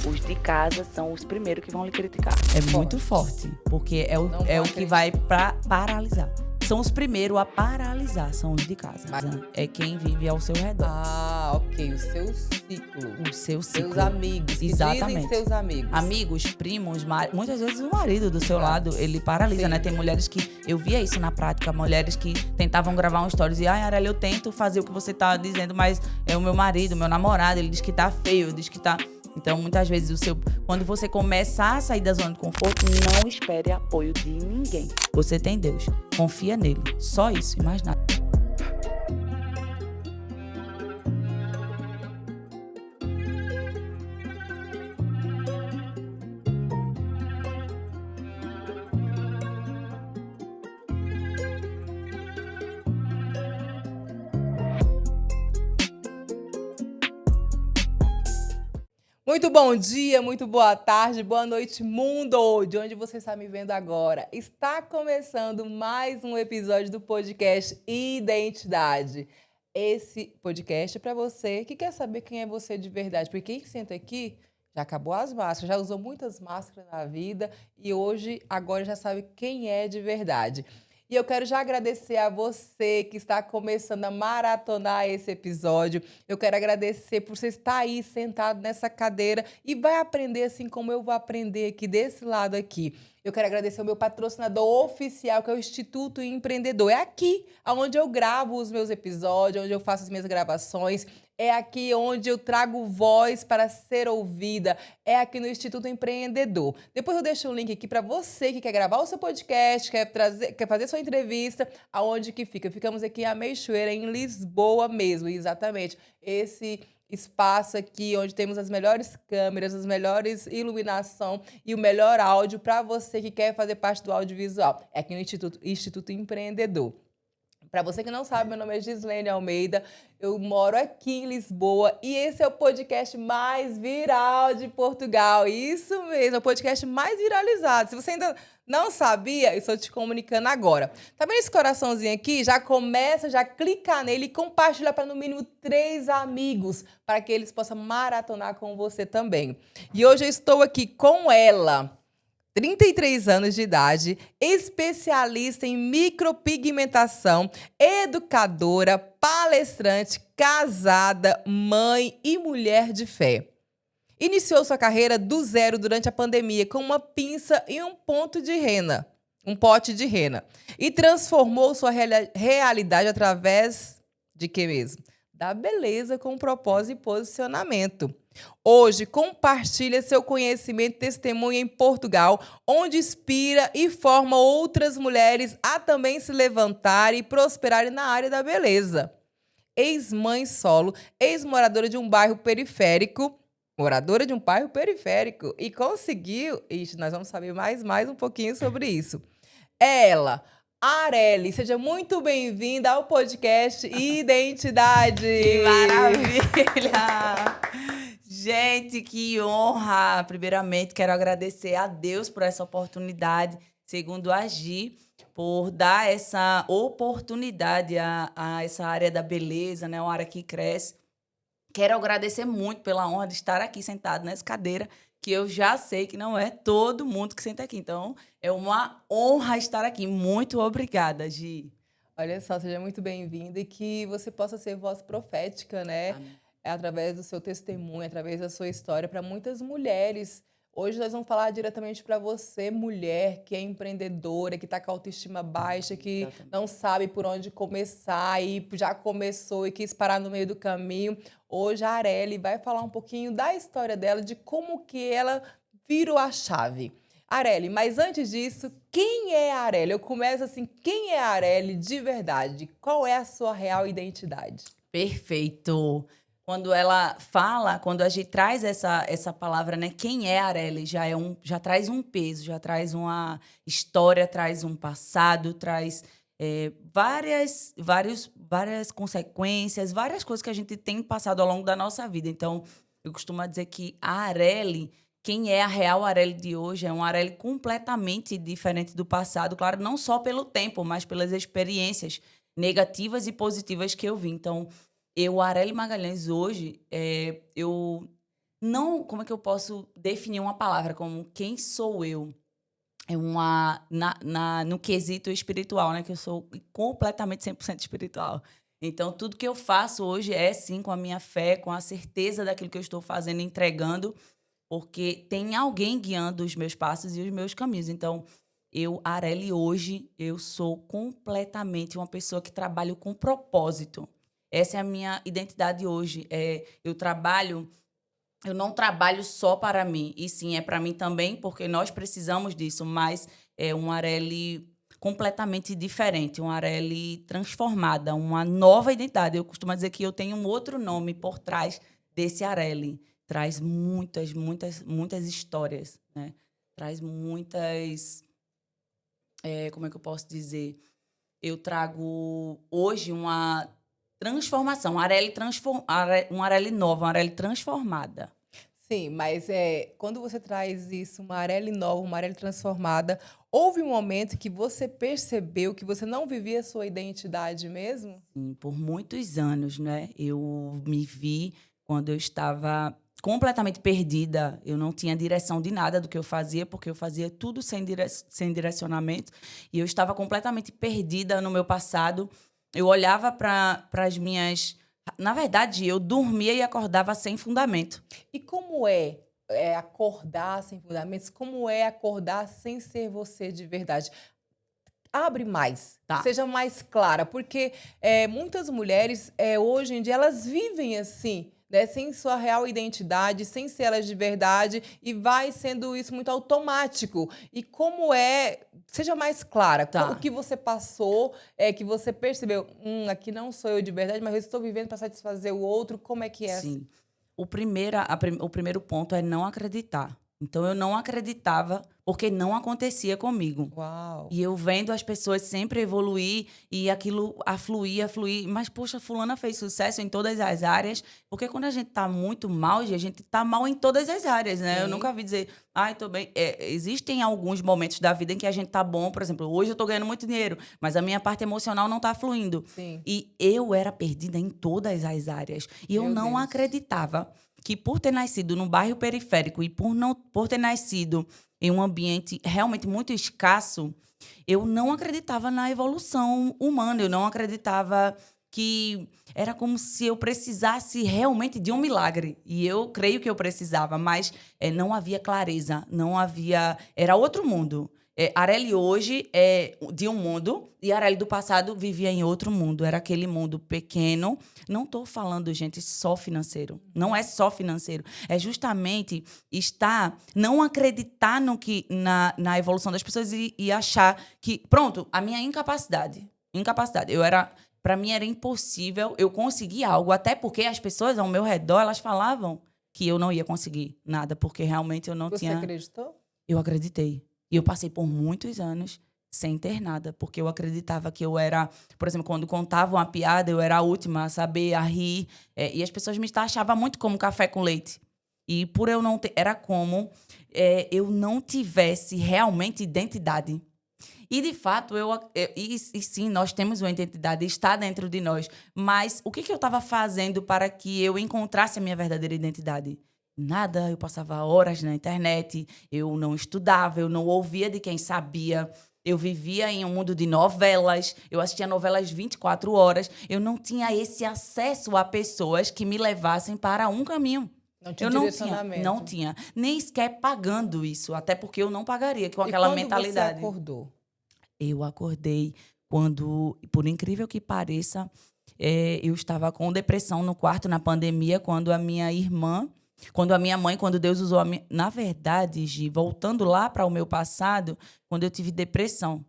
Os de casa são os primeiros que vão lhe criticar. É muito forte, porque é o que vai paralisar. São os primeiros a paralisar, são os de casa. É quem vive ao seu redor. Ah, ok. O seu ciclo. O seu ciclo. Seus amigos. Que Exatamente. dizem seus amigos. Amigos, primos, muitas vezes o marido do seu lado, ele paralisa, né? Tem mulheres que, eu via isso na prática, mulheres que tentavam gravar um stories e, Arely, eu tento fazer o que você tá dizendo, mas é o meu marido, meu namorado, ele diz que tá feio, diz que tá... Então, muitas vezes, quando você começar a sair da zona de conforto, Não espere apoio de ninguém. você tem Deus. Confia nele. Só isso e mais nada. Muito bom dia, muito boa tarde, boa noite, mundo! De onde você está me vendo agora? Está começando mais um episódio do podcast Identidade. Esse podcast é para você que quer saber quem é você de verdade. Porque quem senta aqui já acabou as máscaras, já usou muitas máscaras na vida e agora já sabe quem é de verdade. E eu quero já agradecer a você que está começando a maratonar esse episódio. Eu quero agradecer por você estar aí sentado nessa cadeira e vai aprender assim como eu vou aprender aqui desse lado aqui. Eu quero agradecer ao meu patrocinador oficial, que é o Instituto Empreendedor. É aqui onde eu gravo os meus episódios, onde eu faço as minhas gravações. É aqui onde eu trago voz para ser ouvida. É aqui no Instituto Empreendedor. Depois eu deixo o link aqui para você que quer gravar o seu podcast, quer fazer sua entrevista. Aonde que fica? Ficamos aqui em Ameixoeira, em Lisboa mesmo, exatamente. Esse espaço aqui onde temos as melhores câmeras, as melhores iluminação e o melhor áudio para você que quer fazer parte do audiovisual. É aqui no Instituto Empreendedor. Para você que não sabe, meu nome é Gislene Almeida, eu moro aqui em Lisboa e esse é o podcast mais viral de Portugal. Isso mesmo, é o podcast mais viralizado. Se você ainda não sabia, eu estou te comunicando agora. Tá vendo esse coraçãozinho aqui? Já começa, já clica nele e compartilha para no mínimo 3 amigos, para que eles possam maratonar com você também. E hoje eu estou aqui com ela. 33 anos de idade, especialista em micropigmentação, educadora, palestrante, casada, mãe e mulher de fé. Iniciou sua carreira do zero durante a pandemia com uma pinça e um pote de rena. E transformou sua realidade através de quê mesmo? Da beleza com propósito e posicionamento. Hoje, compartilha seu conhecimento e testemunha em Portugal, onde inspira e forma outras mulheres a também se levantarem e prosperarem na área da beleza. Ex-mãe solo, ex-moradora de um bairro periférico, e conseguiu... Ixi, nós vamos saber mais um pouquinho sobre isso. Ela... Arely, seja muito bem-vinda ao podcast Identidade. Que maravilha! Gente, que honra! Primeiramente, quero agradecer a Deus por essa oportunidade. Segundo, a Gi, por dar essa oportunidade a essa área da beleza, né? Uma área que cresce. Quero agradecer muito pela honra de estar aqui sentado nessa cadeira, que eu já sei que não é todo mundo que senta aqui. Então, é uma honra estar aqui. Muito obrigada, Gi. Olha só, seja muito bem-vinda e que você possa ser voz profética, né? Amém. Através do seu testemunho, através da sua história, para muitas mulheres. Hoje nós vamos falar diretamente para você, mulher, que é empreendedora, que está com a autoestima baixa, que não sabe por onde começar e já começou e quis parar no meio do caminho. Hoje a Arely vai falar um pouquinho da história dela, de como que ela virou a chave. Arely, mas antes disso, quem é a Arely? Eu começo assim, quem é a Arely de verdade? Qual é a sua real identidade? Perfeito. Quando ela fala, quando a gente traz essa palavra, né? Quem é a Arely? Já traz um peso, já traz uma história, traz um passado, traz várias consequências, várias coisas que a gente tem passado ao longo da nossa vida. Então, eu costumo dizer que a Arely, quem é a real Arely de hoje, é uma Arely completamente diferente do passado. Claro, não só pelo tempo, mas pelas experiências negativas e positivas que eu vi. Então, Arely Magalhães, hoje, eu não, como é que eu posso definir uma palavra como quem sou eu? É no quesito espiritual, né? Que eu sou completamente 100% espiritual. Então, tudo que eu faço hoje é, sim, com a minha fé, com a certeza daquilo que eu estou fazendo, entregando, porque tem alguém guiando os meus passos e os meus caminhos. Então, Arely, hoje, eu sou completamente uma pessoa que trabalho com propósito. Essa é a minha identidade hoje. Eu não trabalho só para mim, e sim, é para mim também, porque nós precisamos disso, mas é um Arely completamente diferente, um Arely transformada, uma nova identidade. Eu costumo dizer que eu tenho um outro nome por trás desse Arely. Traz muitas, muitas, muitas histórias, né? Traz muitas... como é que eu posso dizer? Eu trago hoje uma transformação, uma Arely nova, uma Arely transformada. Sim, mas quando você traz isso, uma Arely nova, uma Arely transformada, houve um momento que você percebeu que você não vivia a sua identidade mesmo? Sim, por muitos anos, né? Eu me vi quando eu estava completamente perdida. Eu não tinha direção de nada do que eu fazia, porque eu fazia tudo sem direcionamento. E eu estava completamente perdida no meu passado. Eu olhava para as minhas... Na verdade, eu dormia e acordava sem fundamento. E como acordar sem fundamentos? Como é acordar sem ser você de verdade? Abre mais, Tá. seja mais clara, porque muitas mulheres, hoje em dia, elas vivem assim, né, sem sua real identidade, sem ser elas de verdade, e vai sendo isso muito automático. E como seja mais clara, Tá. o que você passou, que você percebeu, aqui não sou eu de verdade, mas eu estou vivendo para satisfazer o outro, como é que é? Sim. O primeiro ponto é não acreditar. Então, eu não acreditava porque não acontecia comigo. Uau! E eu vendo as pessoas sempre evoluir e aquilo fluir. Mas, poxa, fulana fez sucesso em todas as áreas. Porque quando a gente tá muito mal, a gente tá mal em todas as áreas, né? Sim. Eu nunca vi dizer, ai, tô bem. Existem alguns momentos da vida em que a gente tá bom. Por exemplo, hoje eu tô ganhando muito dinheiro, mas a minha parte emocional não tá fluindo. Sim. E eu era perdida em todas as áreas. E eu Meu não Deus. acreditava que por ter nascido num bairro periférico e por ter nascido em um ambiente realmente muito escasso, eu não acreditava na evolução humana, eu não acreditava que era como se eu precisasse realmente de um milagre. E eu creio que eu precisava, mas não havia clareza, não havia... Era outro mundo. Arely hoje é de um mundo e Arely do passado vivia em outro mundo. Era aquele mundo pequeno. Não estou falando, gente, só financeiro. Não é só financeiro. É justamente não acreditar na evolução das pessoas e achar que, pronto, a minha incapacidade. Para mim era impossível eu conseguir algo, até porque as pessoas ao meu redor, elas falavam que eu não ia conseguir nada, porque realmente eu não tinha... Você acreditou? Eu acreditei. E eu passei por muitos anos sem ter nada, porque eu acreditava que eu era... Por exemplo, quando contavam uma piada, eu era a última a saber, a rir. E as pessoas me taxavam muito como café com leite. E por eu não ter... Era como eu não tivesse realmente identidade. E, de fato, sim, nós temos uma identidade, está dentro de nós. Mas o que eu estava fazendo para que eu encontrasse a minha verdadeira identidade? Nada, eu passava horas na internet, eu não estudava, eu não ouvia de quem sabia. Eu vivia em um mundo de novelas, eu assistia novelas 24 horas. Eu não tinha esse acesso a pessoas que me levassem para um caminho. Não tinha Eu direcionamento. não tinha, nem sequer pagando isso, até porque eu não pagaria com aquela mentalidade. E quando você acordou? Eu acordei quando, por incrível que pareça, eu estava com depressão no quarto na pandemia, quando a minha mãe, quando Deus usou a minha... Na verdade, Gi, voltando lá para o meu passado, quando eu tive depressão.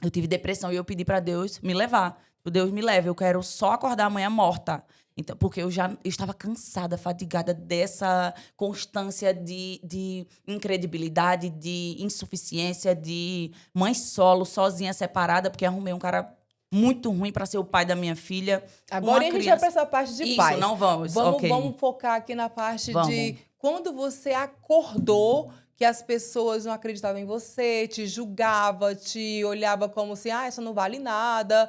Eu tive depressão e eu pedi para Deus me levar. Deus me leve, eu quero só acordar amanhã morta. Então, porque eu estava cansada, fadigada dessa constância de incredibilidade, de insuficiência, de mãe solo, sozinha, separada, porque arrumei um cara muito ruim para ser o pai da minha filha. Agora a gente vai para essa parte de paz. Isso, não vamos. Vamos focar aqui na parte de quando você acordou, que as pessoas não acreditavam em você, te julgavam, te olhavam como assim, isso não vale nada.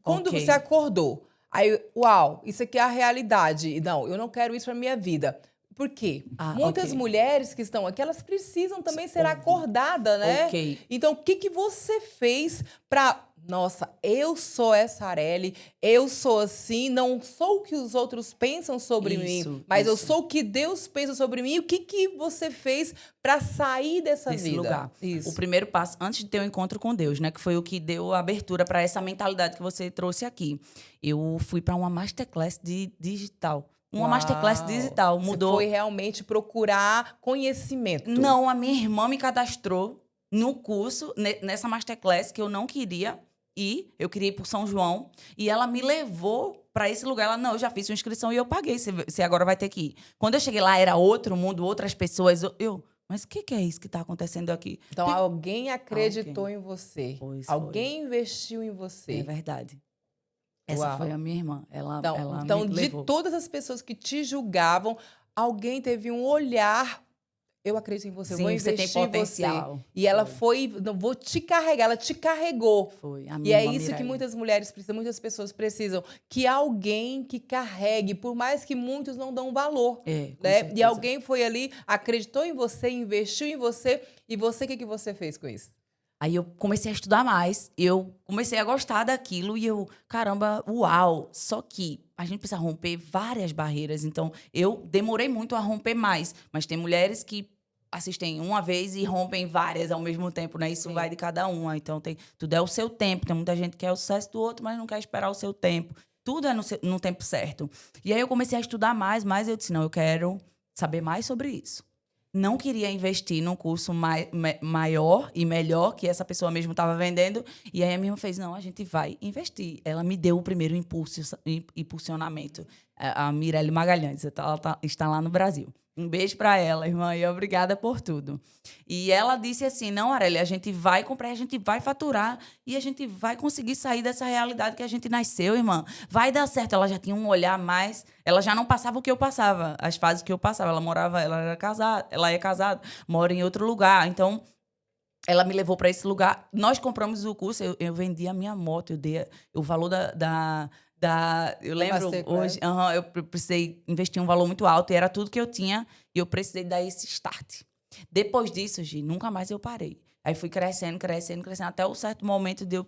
Quando você acordou, aí, uau, isso aqui é a realidade. Não, eu não quero isso para minha vida. Por quê? Ah, Muitas ok. mulheres que estão aqui, elas precisam também ser Ouvir. acordadas, né? Ok. Então, o que você fez para... Nossa, eu sou essa Arely, eu sou assim, não sou o que os outros pensam sobre mim, mas eu Isso. sou o que Deus pensa sobre mim. E o que você fez para sair dessa Desse vida? lugar. Isso. O primeiro passo, antes de ter o encontro com Deus, né? Que foi o que deu a abertura para essa mentalidade que você trouxe aqui. Eu fui para uma masterclass de digital. Uma masterclass Uau! digital. Você Mudou. foi realmente procurar conhecimento. Não, a minha irmã me cadastrou no curso, nessa masterclass que eu não queria ir. Eu queria ir por São João. E ela me levou para esse lugar. Ela, não, eu já fiz sua inscrição e eu paguei. Você agora vai ter que ir. Quando eu cheguei lá, era outro mundo, outras pessoas. Mas o que é isso que está acontecendo aqui? Então, alguém acreditou Alguém. em você. Pois Alguém investiu em É você. verdade. Essa Uau. foi a minha irmã. Ela Então, me de levou. todas as pessoas que te julgavam, alguém teve um olhar. Eu acredito em você, eu vou Sim, você tem investir em você. potencial. E ela foi, não vou te carregar, ela te carregou. Foi. A E minha é irmã isso que Mirelle. muitas mulheres precisam, muitas pessoas precisam, que alguém que carregue, por mais que muitos não dão valor. É, com Né? certeza. E alguém foi ali, acreditou em você, investiu em você, e você, o que você fez com isso? Aí eu comecei a estudar mais, eu comecei a gostar daquilo e eu, caramba, uau! Só que a gente precisa romper várias barreiras, então eu demorei muito a romper mais, mas tem mulheres que assistem uma vez e rompem várias ao mesmo tempo, né? Isso Sim. vai de cada uma, então tudo é o seu tempo, tem muita gente que quer o sucesso do outro, mas não quer esperar o seu tempo. Tudo é no tempo certo. E aí eu comecei a estudar mais, eu disse, não, eu quero saber mais sobre isso. Não queria investir num curso maior e melhor que essa pessoa mesmo estava vendendo. E aí a minha irmã fez, não, a gente vai investir. Ela me deu o primeiro impulsionamento. A Mirelle Magalhães, ela está lá no Brasil. Um beijo para ela, irmã, e obrigada por tudo. E ela disse assim, não, Arely, a gente vai comprar, a gente vai faturar e a gente vai conseguir sair dessa realidade que a gente nasceu, irmã. Vai dar certo. Ela já tinha um olhar mais... Ela já não passava o que eu passava, as fases que eu passava. Ela era casada, ela é casada, mora em outro lugar. Então, ela me levou para esse lugar. Nós compramos o curso, eu vendi a minha moto, eu dei o valor eu lembro Masterclass. hoje, eu precisei investir um valor muito alto e era tudo que eu tinha e eu precisei dar esse start. Depois disso, Gi, nunca mais eu parei. Aí fui crescendo, até o certo momento de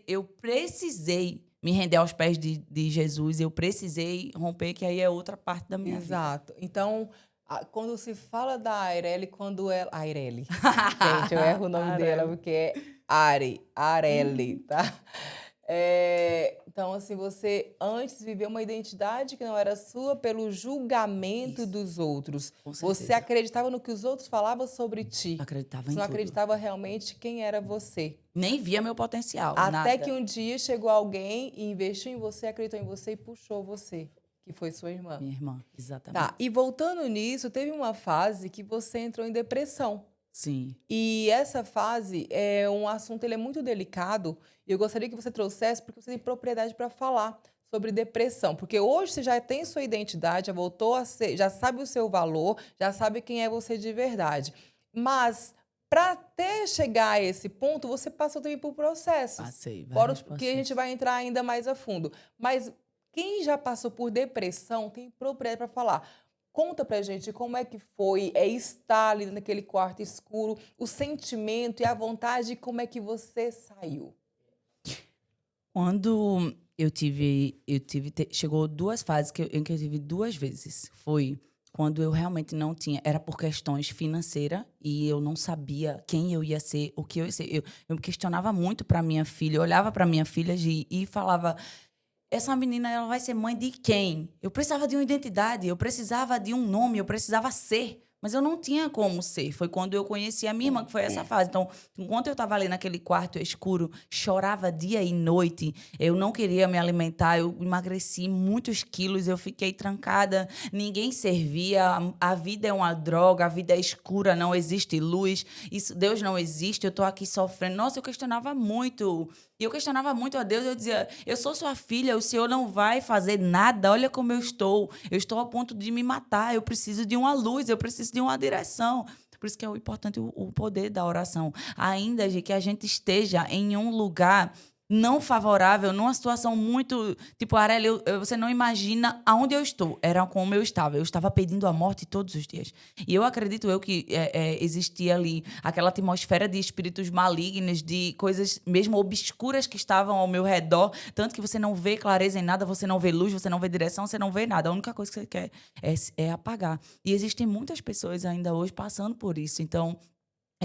eu precisei me render aos pés de Jesus, eu precisei romper, que aí é outra parte da minha vida. Exato. Então, quando se fala da Arely, quando ela... Arely. Gente, eu erro o nome Arely. dela, porque é Arely, tá? Então, assim, você antes viveu uma identidade que não era sua pelo julgamento Isso. dos outros. Com Você certeza. acreditava no que os outros falavam sobre ti. Acreditava Você em não tudo. acreditava realmente quem era você. Nem via meu potencial, Até nada. que um dia chegou alguém e investiu em você, acreditou em você e puxou você, que foi sua irmã. Minha irmã, exatamente. Tá, e voltando nisso, teve uma fase que você entrou em depressão. Sim. E essa fase é um assunto, ele é muito delicado, e eu gostaria que você trouxesse, porque você tem propriedade para falar sobre depressão. Porque hoje você já tem sua identidade, já voltou a ser, já sabe o seu valor, já sabe quem é você de verdade. Mas, para até chegar a esse ponto, você passou também por processos. Passei Fora vários porque a gente vai entrar ainda mais a fundo. Mas quem já passou por depressão tem propriedade para falar. Conta pra gente como é que foi estar ali naquele quarto escuro, o sentimento e a vontade, como é que você saiu? Quando chegou duas fases em que eu tive duas vezes. Foi quando eu realmente não tinha, era por questões financeiras e eu não sabia quem eu ia ser, o que eu ia ser. Eu me questionava muito para minha filha, eu olhava para minha filha e falava, essa menina, ela vai ser mãe de quem? Eu precisava de uma identidade, eu precisava de um nome, eu precisava ser. Mas eu não tinha como ser. Foi quando eu conheci a minha irmã, que foi essa fase. Então, enquanto eu estava ali naquele quarto escuro, chorava dia e noite, eu não queria me alimentar, eu emagreci muitos quilos, eu fiquei trancada, ninguém servia, a vida é uma droga, a vida é escura, não existe luz, Deus não existe, eu estou aqui sofrendo. Nossa, eu questionava muito. E eu questionava muito a Deus, eu dizia, eu sou sua filha, o Senhor não vai fazer nada, olha como eu estou a ponto de me matar, eu preciso de uma luz, eu preciso de uma direção. Por isso que é o importante o poder da oração. Ainda que a gente esteja em um lugar não favorável, numa situação muito... Tipo, Arely, você não imagina aonde eu estou. Era como eu estava. Eu estava pedindo a morte todos os dias. E eu acredito que existia ali aquela atmosfera de espíritos malignos, de coisas mesmo obscuras que estavam ao meu redor. Tanto que você não vê clareza em nada, você não vê luz, você não vê direção, você não vê nada. A única coisa que você quer é apagar. E existem muitas pessoas ainda hoje passando por isso. Então...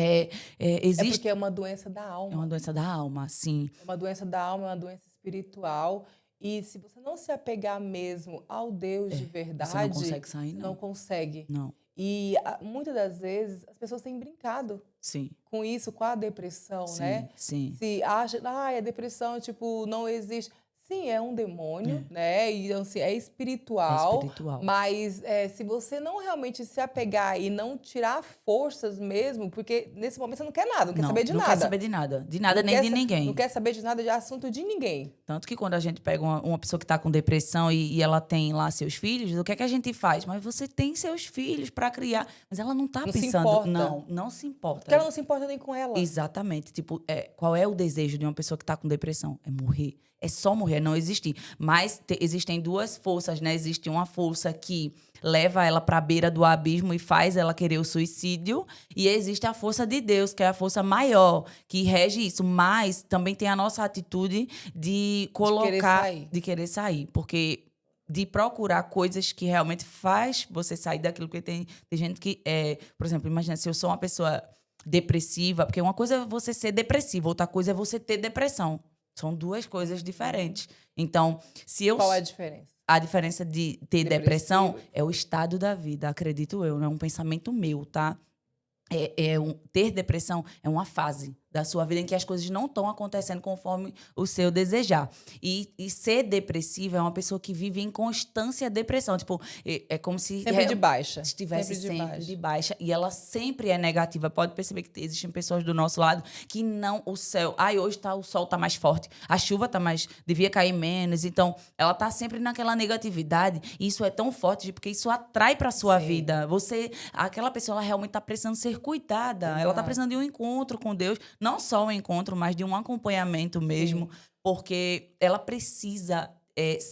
É existe... porque é uma doença da alma. É uma doença da alma, sim. É uma doença da alma, é uma doença espiritual. E se você não se apegar mesmo ao Deus de verdade, Você não consegue sair, você não. não consegue. Não, E muitas das vezes as pessoas têm brincado sim. com isso, com a depressão, Sim, né? sim. Se acha, a depressão, tipo, não existe. Sim, é um demônio, né? E assim, é É espiritual, espiritual. mas se você não realmente se apegar e não tirar forças mesmo, porque nesse momento você não quer nada, não quer saber de não nada. quer saber de nada. De nada, Não nem quer de ninguém. Não quer saber de nada de assunto de ninguém. Tanto que quando a gente pega uma pessoa que está com depressão e ela tem lá seus filhos, o que é que a gente faz? Mas você tem seus filhos para criar. Mas ela não está Não se pensando... importa. Não se importa. Porque ela não se importa nem com ela. Exatamente. Tipo, qual é o desejo de uma pessoa que está com depressão? É morrer. É só morrer, é não existir. Mas existem duas forças, né? Existe uma força que leva ela para a beira do abismo e faz ela querer o suicídio. E existe a força de Deus, que é a força maior, que rege isso. Mas também tem a nossa atitude de colocar... De querer sair. Porque... de procurar coisas que realmente faz você sair daquilo. Porque tem gente que... por exemplo, imagina, se eu sou uma pessoa depressiva... Porque uma coisa é você ser depressivo, outra coisa é você ter depressão. São duas coisas diferentes. Então, se eu... Qual é a diferença? A diferença de ter depressão é o estado da vida, acredito eu. Não é um pensamento meu, tá? Ter depressão é uma fase da sua vida em que as coisas não estão acontecendo conforme o seu desejar. E ser depressiva é uma pessoa que vive em constância depressão. Tipo, é como se... Sempre de baixa. Estivesse sempre de baixa. E ela sempre é negativa. Pode perceber que existem pessoas do nosso lado que não... O céu... hoje o sol tá mais forte. A chuva tá mais... Devia cair menos. Então, ela tá sempre naquela negatividade. E isso é tão forte porque isso atrai pra sua vida. Aquela pessoa, ela realmente tá precisando ser cuidada. Exato. Ela tá precisando de um encontro com Deus. Não só um encontro, mas de um acompanhamento mesmo. Sim. Porque ela precisa,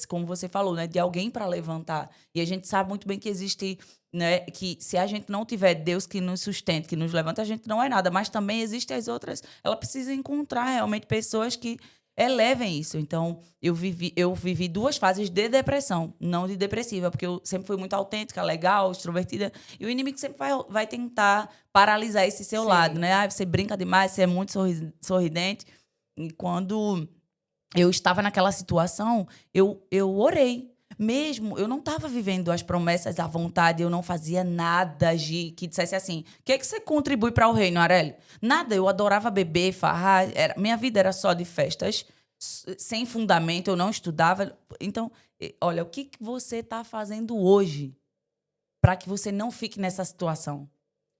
como você falou, né, de alguém para levantar. E a gente sabe muito bem que existe, né, que se a gente não tiver Deus que nos sustente, que nos levanta, a gente não é nada. Mas também existem as outras. Ela precisa encontrar realmente pessoas que elevem isso. Então, eu vivi duas fases de depressão, não de depressiva, porque eu sempre fui muito autêntica, legal, extrovertida. E o inimigo sempre vai tentar paralisar esse seu lado, né? Você brinca demais, você é muito sorridente. E quando eu estava naquela situação, eu orei. Mesmo, eu não estava vivendo as promessas à vontade, eu não fazia nada que dissesse assim, o que você contribui para o reino, Arely? Nada, eu adorava beber, farrar, minha vida era só de festas, sem fundamento, eu não estudava. Então, olha, o que você está fazendo hoje para que você não fique nessa situação?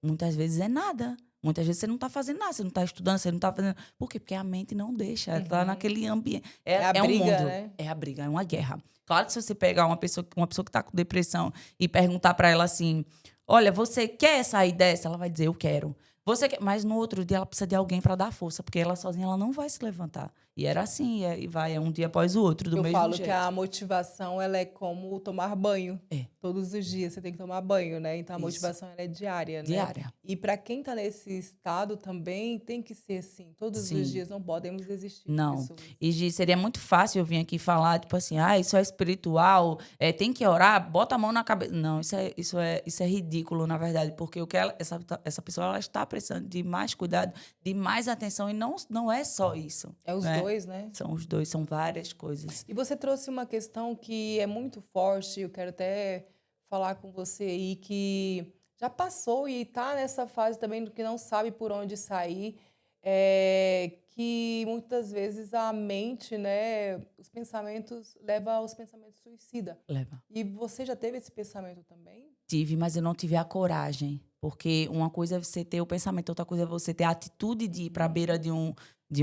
Muitas vezes é nada. Muitas vezes você não está fazendo nada, você não está estudando, você não está fazendo... Por quê? Porque a mente não deixa, está naquele ambiente. É um mundo, né? É a briga, é uma guerra. Claro que se você pegar uma pessoa que está com depressão e perguntar para ela assim, olha, você quer sair dessa? Ela vai dizer, eu quero. Você quer? Mas no outro dia ela precisa de alguém para dar força, porque ela sozinha ela não vai se levantar. E era assim, é um dia após o outro, do mesmo jeito. Eu falo que a motivação, ela é como tomar banho. Todos os dias você tem que tomar banho, né? Então a motivação ela é diária, né? Diária. E para quem está nesse estado também tem que ser assim. Todos os dias não podemos desistir. Não. E seria muito fácil eu vir aqui falar, tipo assim, isso é espiritual, tem que orar, bota a mão na cabeça. Não, isso é ridículo, na verdade, porque o que essa pessoa ela está precisando de mais cuidado, de mais atenção, e não é só isso. É os dois, né? São os dois, são várias coisas. E você trouxe uma questão que é muito forte, eu quero até falar com você aí, que já passou e está nessa fase também do que não sabe por onde sair, que muitas vezes a mente, né, os pensamentos levam aos pensamentos suicida. Leva. E você já teve esse pensamento também? Tive, mas eu não tive a coragem. Porque uma coisa é você ter o pensamento, outra coisa é você ter a atitude de ir para a beira de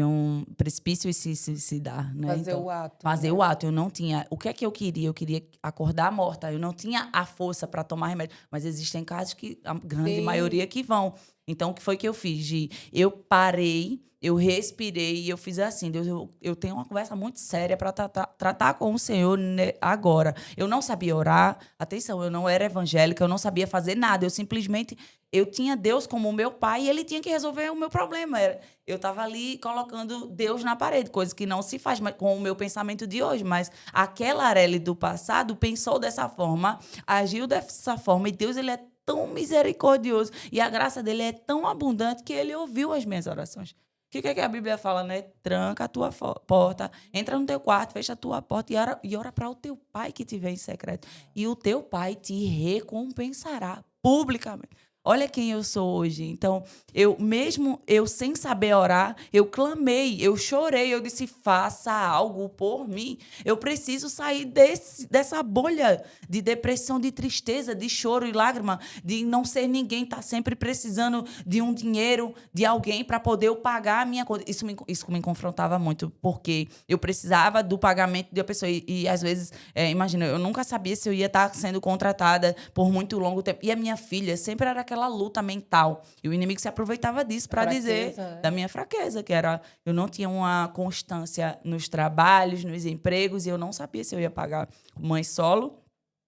um precipício e se suicidar, né? Fazer o ato. Fazer o ato. Eu não tinha... O que é que eu queria? Eu queria acordar morta. Eu não tinha a força para tomar remédio. Mas existem casos que a grande maioria que vão. Então, o que foi que eu fiz, Gi? Eu parei, eu respirei e eu fiz assim, Deus, eu tenho uma conversa muito séria para tratar com o Senhor agora. Eu não sabia orar, atenção, eu não era evangélica, eu não sabia fazer nada, eu tinha Deus como meu pai e ele tinha que resolver o meu problema. Eu estava ali colocando Deus na parede, coisa que não se faz com o meu pensamento de hoje, mas aquela Arely do passado pensou dessa forma, agiu dessa forma, e Deus, ele é tão misericordioso e a graça dele é tão abundante que ele ouviu as minhas orações. O que a Bíblia fala, né? Tranca a tua porta, entra no teu quarto, fecha a tua porta e ora para o teu pai que te vê em secreto. E o teu pai te recompensará publicamente. Olha quem eu sou hoje. Então, mesmo eu sem saber orar, eu clamei, eu chorei, eu disse, faça algo por mim. Eu preciso sair dessa bolha de depressão, de tristeza, de choro e lágrima, de não ser ninguém, estar sempre precisando de um dinheiro, de alguém para poder eu pagar a minha conta. Isso me confrontava muito, porque eu precisava do pagamento de uma pessoa. E às vezes, imagina, eu nunca sabia se eu ia estar sendo contratada por muito longo tempo. E a minha filha sempre era aquela luta mental. E o inimigo se aproveitava disso para dizer da minha fraqueza, que era eu não tinha uma constância nos trabalhos, nos empregos, e eu não sabia se eu ia pagar mãe solo,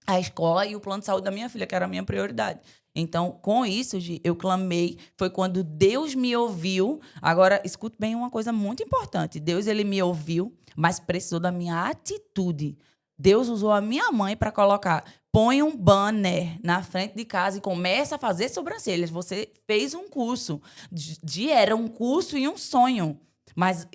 a escola e o plano de saúde da minha filha, que era a minha prioridade. Então, com isso, Gi, eu clamei. Foi quando Deus me ouviu. Agora, escute bem uma coisa muito importante. Deus, ele me ouviu, mas precisou da minha atitude. Deus usou a minha mãe para colocar: põe um banner na frente de casa e começa a fazer sobrancelhas. Você fez um curso. Era um curso e um sonho. Mas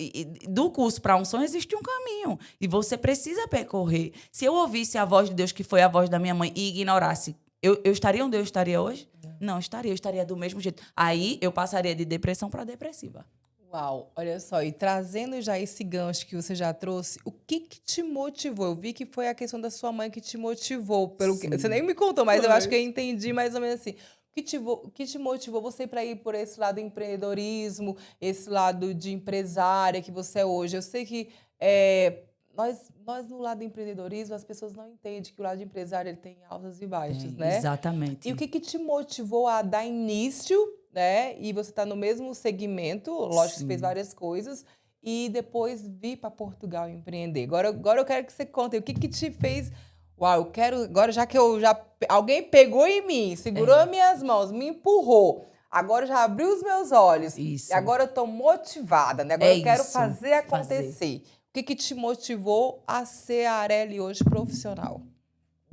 do curso para um sonho existe um caminho. E você precisa percorrer. Se eu ouvisse a voz de Deus, que foi a voz da minha mãe, e ignorasse, eu estaria onde eu estaria hoje? Não, eu estaria do mesmo jeito. Aí eu passaria de depressão para depressiva. Uau, olha só, e trazendo já esse gancho que você já trouxe, o que te motivou? Eu vi que foi a questão da sua mãe que te motivou, pelo que você nem me contou, mas eu acho que eu entendi mais ou menos assim. O que te motivou você para ir por esse lado do empreendedorismo, esse lado de empresária que você é hoje? Eu sei que nós no lado do empreendedorismo, as pessoas não entendem que o lado de empresário ele tem altas e baixas, né? Exatamente. E o que te motivou a dar início, né? E você está no mesmo segmento, lógico que você fez várias coisas, e depois vir para Portugal empreender. Agora eu quero que você conte o que te fez. Uau, eu quero. Agora, alguém pegou em mim, segurou as minhas mãos, me empurrou. Agora já abriu os meus olhos. Isso. E agora eu estou motivada, né? Agora eu quero fazer acontecer. O que te motivou a ser a Arely hoje profissional?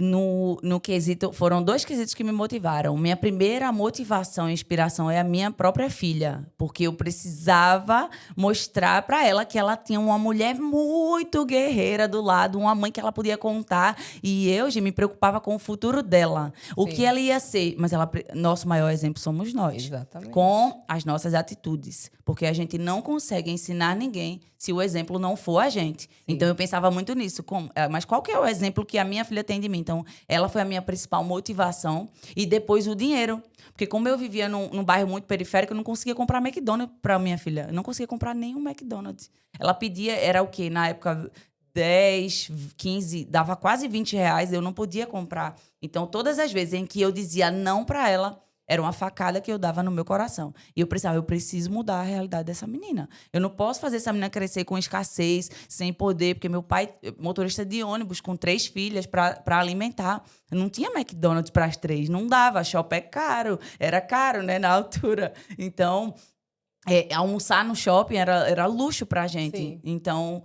No quesito, foram 2 quesitos que me motivaram. Minha primeira motivação e inspiração é a minha própria filha, porque eu precisava mostrar para ela que ela tinha uma mulher muito guerreira do lado, uma mãe que ela podia contar, e eu já me preocupava com o futuro dela, o que ela ia ser. Mas nosso maior exemplo somos nós. Exatamente. Com as nossas atitudes, porque a gente não consegue ensinar ninguém se o exemplo não for a gente. Sim. Então, eu pensava muito nisso. Mas qual que é o exemplo que a minha filha tem de mim? Então, ela foi a minha principal motivação. E depois o dinheiro. Porque como eu vivia num bairro muito periférico, eu não conseguia comprar McDonald's para minha filha. Eu não conseguia comprar nenhum McDonald's. Ela pedia, era o quê? Na época, 10, 15, dava quase 20 reais. Eu não podia comprar. Então, todas as vezes em que eu dizia não para ela, era uma facada que eu dava no meu coração. E eu preciso mudar a realidade dessa menina. Eu não posso fazer essa menina crescer com escassez, sem poder, porque meu pai, motorista de ônibus, com 3 filhas para alimentar. Não tinha McDonald's para as 3, não dava. Shopping é caro, era caro, né, na altura. Então, almoçar no shopping era luxo pra gente. Sim. Então,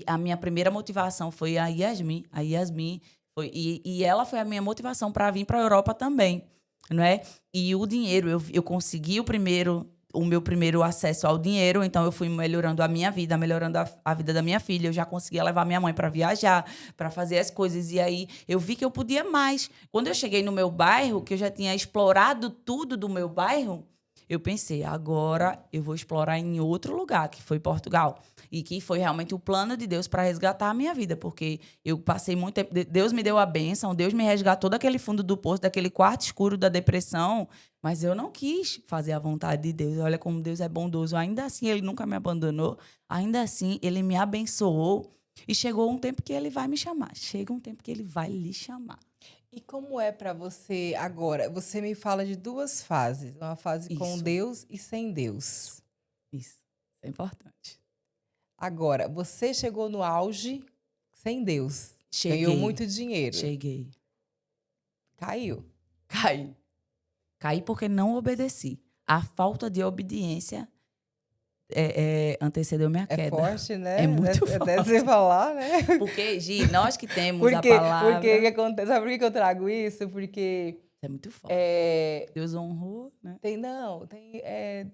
a minha primeira motivação foi a Yasmin. A Yasmin foi, e ela foi a minha motivação para vir para a Europa também. Não é? E o dinheiro, eu consegui o meu primeiro acesso ao dinheiro, então eu fui melhorando a minha vida, melhorando a vida da minha filha. Eu já conseguia levar minha mãe para viajar, para fazer as coisas, e aí eu vi que eu podia mais. Quando eu cheguei no meu bairro, que eu já tinha explorado tudo do meu bairro, eu pensei, agora eu vou explorar em outro lugar, que foi Portugal. E que foi realmente o plano de Deus para resgatar a minha vida, porque eu passei muito tempo... Deus me deu a bênção, Deus me resgatou daquele fundo do poço, daquele quarto escuro da depressão, mas eu não quis fazer a vontade de Deus. Olha como Deus é bondoso. Ainda assim, Ele nunca me abandonou. Ainda assim, Ele me abençoou. E chegou um tempo que Ele vai me chamar. Chega um tempo que Ele vai lhe chamar. E como é para você agora? Você me fala de duas fases, uma fase com Isso. Deus e sem Deus. Isso é importante. Agora, você chegou no auge sem Deus. Cheguei. Ganhou muito dinheiro. Cheguei. Caiu. Caí. Caí porque não obedeci. A falta de obediência antecedeu minha É queda. forte, né? É muito Até forte. você falar, né? Porque, Gi, nós que temos Por a quê? palavra... Porque que acontece? Sabe por que que eu trago isso? Porque É muito forte. Deus honrou, né? tem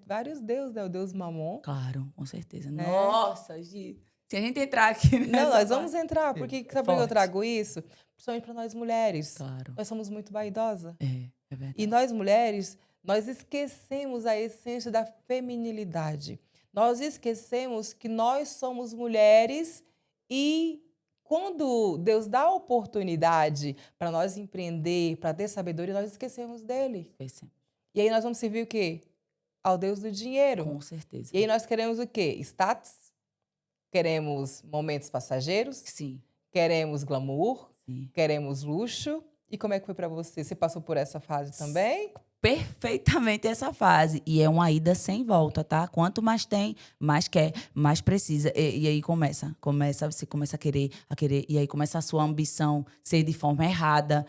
vários deuses, né? O Deus Mamon. Claro, com certeza. Né? Nossa, Gi. Se a gente entrar aqui nessa Não, nós parte- vamos entrar. Porque, sabe por que eu forte. trago isso? Principalmente para nós mulheres. Claro. Nós somos muito vaidosas. É verdade. E nós mulheres, nós esquecemos a essência da feminilidade. Nós esquecemos que nós somos mulheres e quando Deus dá a oportunidade para nós empreender, para ter sabedoria, nós esquecemos dele. Esquecemos. E aí nós vamos servir o quê? Ao Deus do dinheiro. Com certeza. E aí nós queremos o quê? Status? Queremos momentos passageiros? Sim, Queremos glamour? sim. Queremos luxo? E como é que foi para você? Você passou por essa fase também? Perfeitamente essa fase. E é uma ida sem volta, tá? Quanto mais tem, mais quer, mais precisa. E aí você começa a querer, e aí começa a sua ambição ser de forma errada.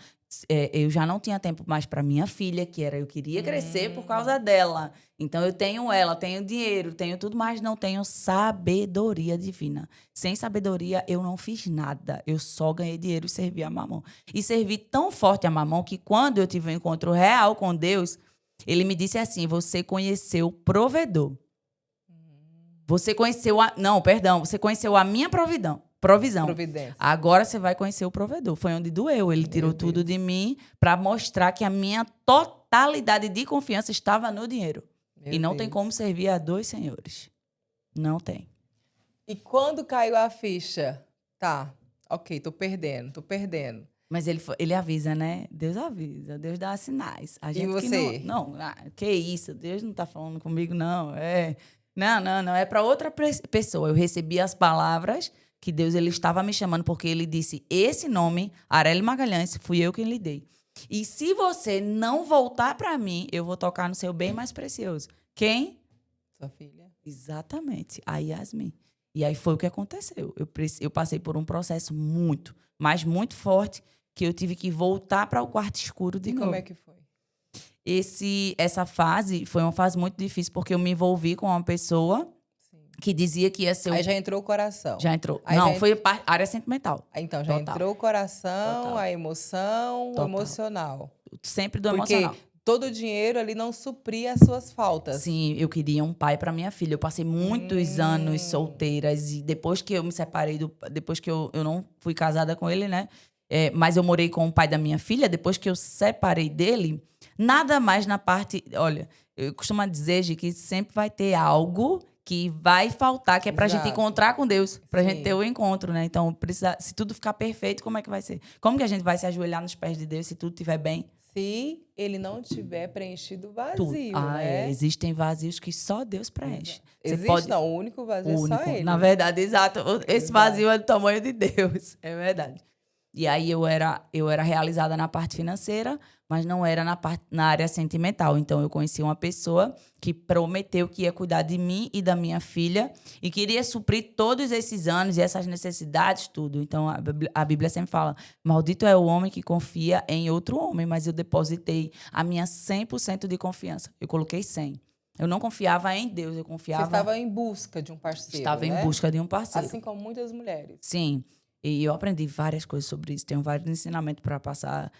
Eu já não tinha tempo mais para minha filha, eu queria crescer por causa dela. Então eu tenho ela, tenho dinheiro, tenho tudo, mas não tenho sabedoria divina. Sem sabedoria eu não fiz nada. Eu só ganhei dinheiro e servi a Mamon. E servi tão forte a Mamon que quando eu tive um encontro real com Deus, ele me disse assim: você conheceu o provedor. Você conheceu você conheceu a minha provisão. Providência. Agora você vai conhecer o provedor. Foi onde doeu. Ele tirou Meu tudo Deus. de mim para mostrar que a minha totalidade de confiança estava no dinheiro. Meu E não tem Deus. como servir a dois senhores. Não tem. E quando caiu a ficha? Tá, ok, tô perdendo. Mas ele avisa, né? Deus avisa, Deus dá sinais. A gente você? Que não, que isso? Deus não tá falando comigo, não. Não. É para outra pessoa. Eu recebi as palavras que Deus ele estava me chamando porque ele disse: esse nome, Arely Magalhães, fui eu quem lhe dei. E se você não voltar para mim, eu vou tocar no seu bem mais precioso. Quem? Sua filha? Exatamente, a Yasmin. E aí foi o que aconteceu. Eu passei por um processo muito, mas muito forte, que eu tive que voltar para o quarto escuro de E novo. como é que foi? Essa fase foi uma fase muito difícil, porque eu me envolvi com uma pessoa Sim. que dizia que ia ser... Aí já entrou o coração. Já entrou. Aí Não, já foi área sentimental. Aí, então, já Total. entrou o coração, Total. a emoção, o Total. emocional. Sempre do Porque emocional. todo o dinheiro ali não supria as suas faltas. Sim, eu queria um pai para minha filha. Eu passei muitos anos solteiras e depois que eu me separei, depois que eu não fui casada com ele, né? Mas eu morei com o pai da minha filha. Depois que eu separei dele, nada mais na parte... Olha, eu costumo dizer, Gi, que sempre vai ter algo que vai faltar, que é pra gente Exato. encontrar com Deus, pra gente Sim. ter o encontro, né? Então, se tudo ficar perfeito, como é que vai ser? Como que a gente vai se ajoelhar nos pés de Deus se tudo estiver bem? Se ele não tiver preenchido o vazio, Tudo. né? Existem vazios que só Deus preenche. Você Existe, pode... não, o único vazio é só único. ele. Na verdade, exato. Esse Exato. vazio é do tamanho de Deus. É verdade. E aí eu era realizada na parte financeira, mas não era na área sentimental. Então eu conheci uma pessoa que prometeu que ia cuidar de mim e da minha filha e queria suprir todos esses anos e essas necessidades, tudo. Então a Bíblia sempre fala: maldito é o homem que confia em outro homem, mas eu depositei a minha 100% de confiança. Eu coloquei 100. Eu não confiava em Deus, eu confiava... Você estava em busca de um parceiro, Estava né? em busca de um parceiro. Assim como muitas mulheres. Sim. E eu aprendi várias coisas sobre isso. Tenho vários ensinamentos para passar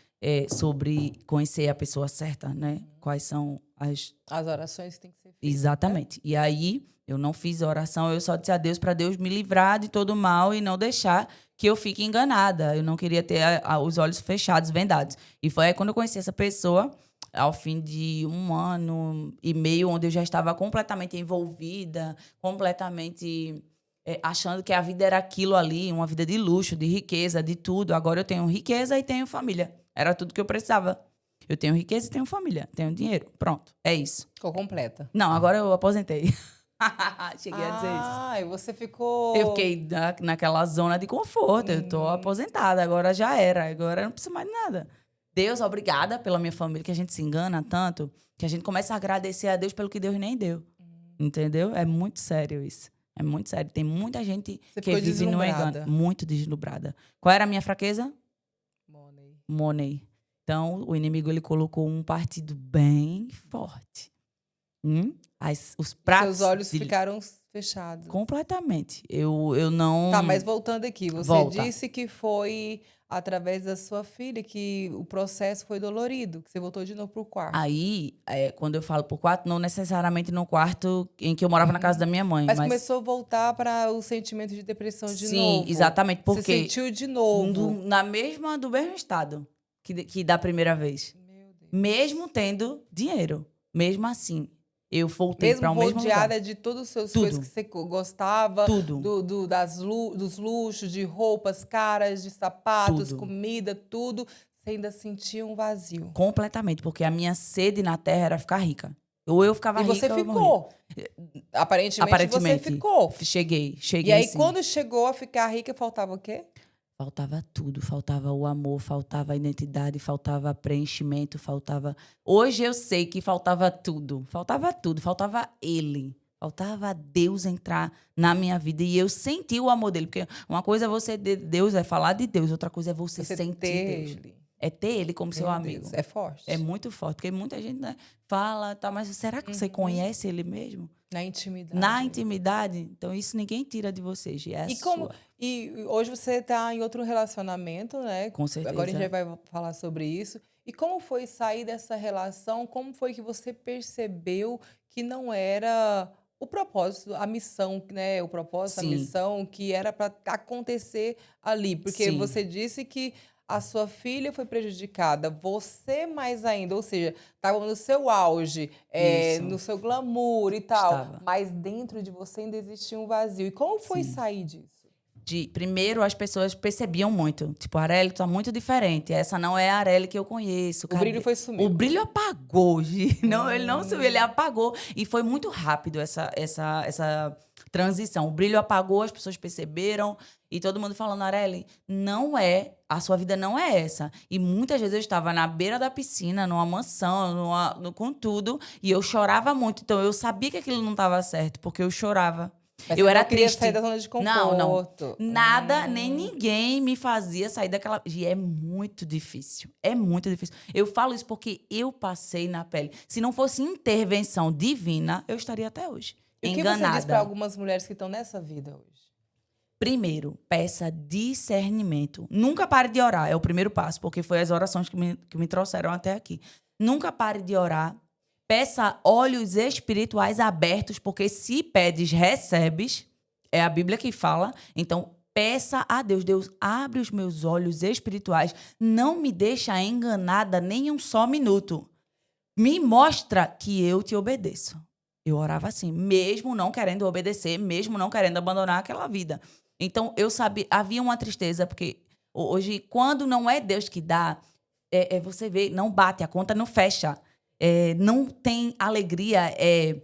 sobre conhecer a pessoa certa, né? Quais são as... As orações têm que ser feitas. Exatamente. E aí, eu não fiz oração, eu só disse a Deus para Deus me livrar de todo mal e não deixar que eu fique enganada. Eu não queria ter os olhos fechados, vendados. E foi aí quando eu conheci essa pessoa, ao fim de 1 ano e meio, onde eu já estava completamente envolvida, completamente... achando que a vida era aquilo ali, uma vida de luxo, de riqueza, de tudo. Agora eu tenho riqueza e tenho família. Era tudo que eu precisava. Eu tenho riqueza e tenho família. Tenho dinheiro. Pronto. É isso. Ficou completa. Não, agora eu aposentei. Cheguei a dizer isso. Ah, e você ficou... Eu fiquei naquela zona de conforto. Eu tô aposentada. Agora já era. Agora eu não preciso mais de nada. Deus, obrigada pela minha família, que a gente se engana tanto, que a gente começa a agradecer a Deus pelo que Deus nem deu. Entendeu? É muito sério isso. É muito sério. Tem muita gente Você que ficou vive no deslumbrada. engano. Muito deslumbrada. Qual era a minha fraqueza? Money. Money. Então, o inimigo ele colocou um partido bem forte. Os pratos... Seus olhos ficaram fechados. Completamente. Eu não... Tá, mas voltando aqui, você Volta. disse que foi através da sua filha que o processo foi dolorido, que você voltou de novo pro quarto. Aí, quando eu falo por quarto, não necessariamente no quarto em que eu morava na casa da minha mãe. Mas começou a voltar para o sentimento de depressão de novo. Sim, exatamente. Você Porque sentiu de novo. do mesmo estado que da primeira vez. Meu Deus. Mesmo tendo dinheiro. Mesmo assim, eu voltei para Mesmo o mesmo lugar. rodeada de todas as suas Tudo. coisas que você gostava, Tudo. dos luxos, de roupas caras, de sapatos, Tudo. comida, tudo, você ainda sentia um vazio. Completamente. Porque a minha sede na terra era ficar rica. Ou eu ficava E rica você ou eu morria. ficou. Aparentemente, você ficou. Cheguei E aí, sim. quando chegou a ficar rica, faltava o quê? Faltava tudo, faltava o amor, faltava a identidade, faltava preenchimento, faltava... Hoje eu sei que faltava tudo, faltava ele. Faltava Deus entrar na minha vida e eu senti o amor dele. Porque uma coisa é você de Deus, é falar de Deus, outra coisa é você sentir Deus. Ele. É ter ele como seu Meu amigo. Deus, é forte. É muito forte, porque muita gente, né, fala, tá, mas será que você conhece ele mesmo? Na intimidade. Na intimidade. Então, isso ninguém tira de você, Gi, é sua. E hoje você está em outro relacionamento, né? Com certeza. Agora a gente já vai falar sobre isso. E como foi sair dessa relação? Como foi que você percebeu que não era o propósito, a missão, né? O propósito, a Sim. missão que era para acontecer ali? Porque Sim. você disse que a sua filha foi prejudicada, você mais ainda, ou seja, estava no seu auge, Isso. no seu glamour e tal, Estava. mas dentro de você ainda existia um vazio. E como foi Sim. sair disso? Primeiro, as pessoas percebiam muito. Tipo, a Arely tá muito diferente. Essa não é a Arely que eu conheço. O brilho foi sumindo. O brilho apagou, Gi. Não, ele não sumiu, ele apagou. E foi muito rápido essa transição. O brilho apagou, as pessoas perceberam. E todo mundo falando, Arely, a sua vida não é essa. E muitas vezes eu estava na beira da piscina, numa mansão, com tudo. E eu chorava muito. Então, eu sabia que aquilo não estava certo, porque eu chorava. Mas eu você era não queria triste. sair da zona de conforto. Não. Nada, nem ninguém me fazia sair daquela... E é muito difícil. É muito difícil. Eu falo isso porque eu passei na pele. Se não fosse intervenção divina, eu estaria até hoje E o que enganada. você diz para algumas mulheres que estão nessa vida hoje? Primeiro, peça discernimento. Nunca pare de orar. É o primeiro passo, porque foi as orações que me trouxeram até aqui. Nunca pare de orar. Peça olhos espirituais abertos, porque se pedes, recebes. É a Bíblia que fala. Então, peça a Deus. Deus, abre os meus olhos espirituais. Não me deixa enganada nem um só minuto. Me mostra que eu te obedeço. Eu orava assim, mesmo não querendo obedecer, mesmo não querendo abandonar aquela vida. Então, eu sabia, havia uma tristeza, porque hoje, quando não é Deus que dá, você vê, não bate, a conta não fecha. Não tem alegria, é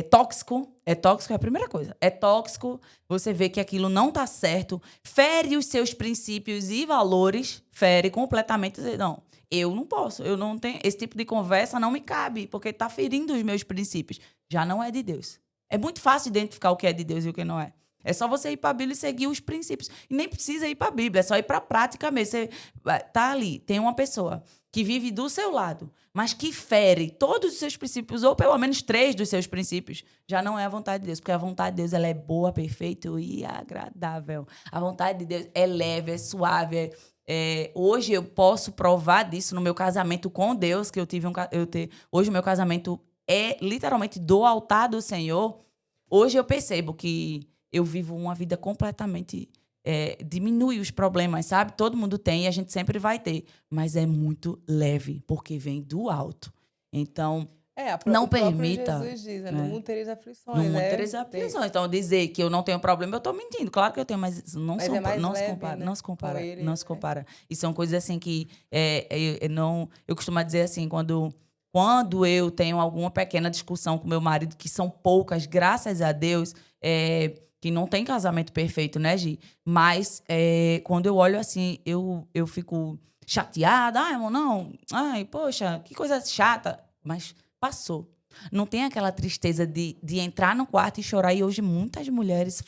tóxico. É tóxico, é a primeira coisa. É tóxico, você vê que aquilo não está certo, fere os seus princípios e valores, fere completamente. Não, eu não posso, eu não tenho, esse tipo de conversa não me cabe, porque está ferindo os meus princípios. Já não é de Deus. É muito fácil identificar o que é de Deus e o que não é. É só você ir para a Bíblia e seguir os princípios. E nem precisa ir para a Bíblia, é só ir para a prática mesmo. Você tá ali, tem uma pessoa que vive do seu lado, mas que fere todos os seus princípios, ou pelo menos 3 dos seus princípios, já não é a vontade de Deus. Porque a vontade de Deus ela é boa, perfeita e agradável. A vontade de Deus é leve, é suave. Hoje eu posso provar disso no meu casamento com Deus, que eu tive hoje o meu casamento é literalmente do altar do Senhor. Hoje eu percebo que eu vivo uma vida completamente... diminui os problemas, sabe? Todo mundo tem e a gente sempre vai ter. Mas é muito leve, porque vem do alto. Então, não permita... Jesus diz, no mundo tereis aflições. No mundo tereis aflições. Então, dizer que eu não tenho problema, eu estou mentindo. Claro que eu tenho, mas não se compara. E são coisas assim que... eu costumo dizer assim, quando eu tenho alguma pequena discussão com meu marido, que são poucas, graças a Deus... que não tem casamento perfeito, né, Gi? Mas quando eu olho assim, eu fico chateada. Ai, amor, não. Ai, poxa, que coisa chata. Mas passou. Não tem aquela tristeza de entrar no quarto e chorar. E hoje muitas mulheres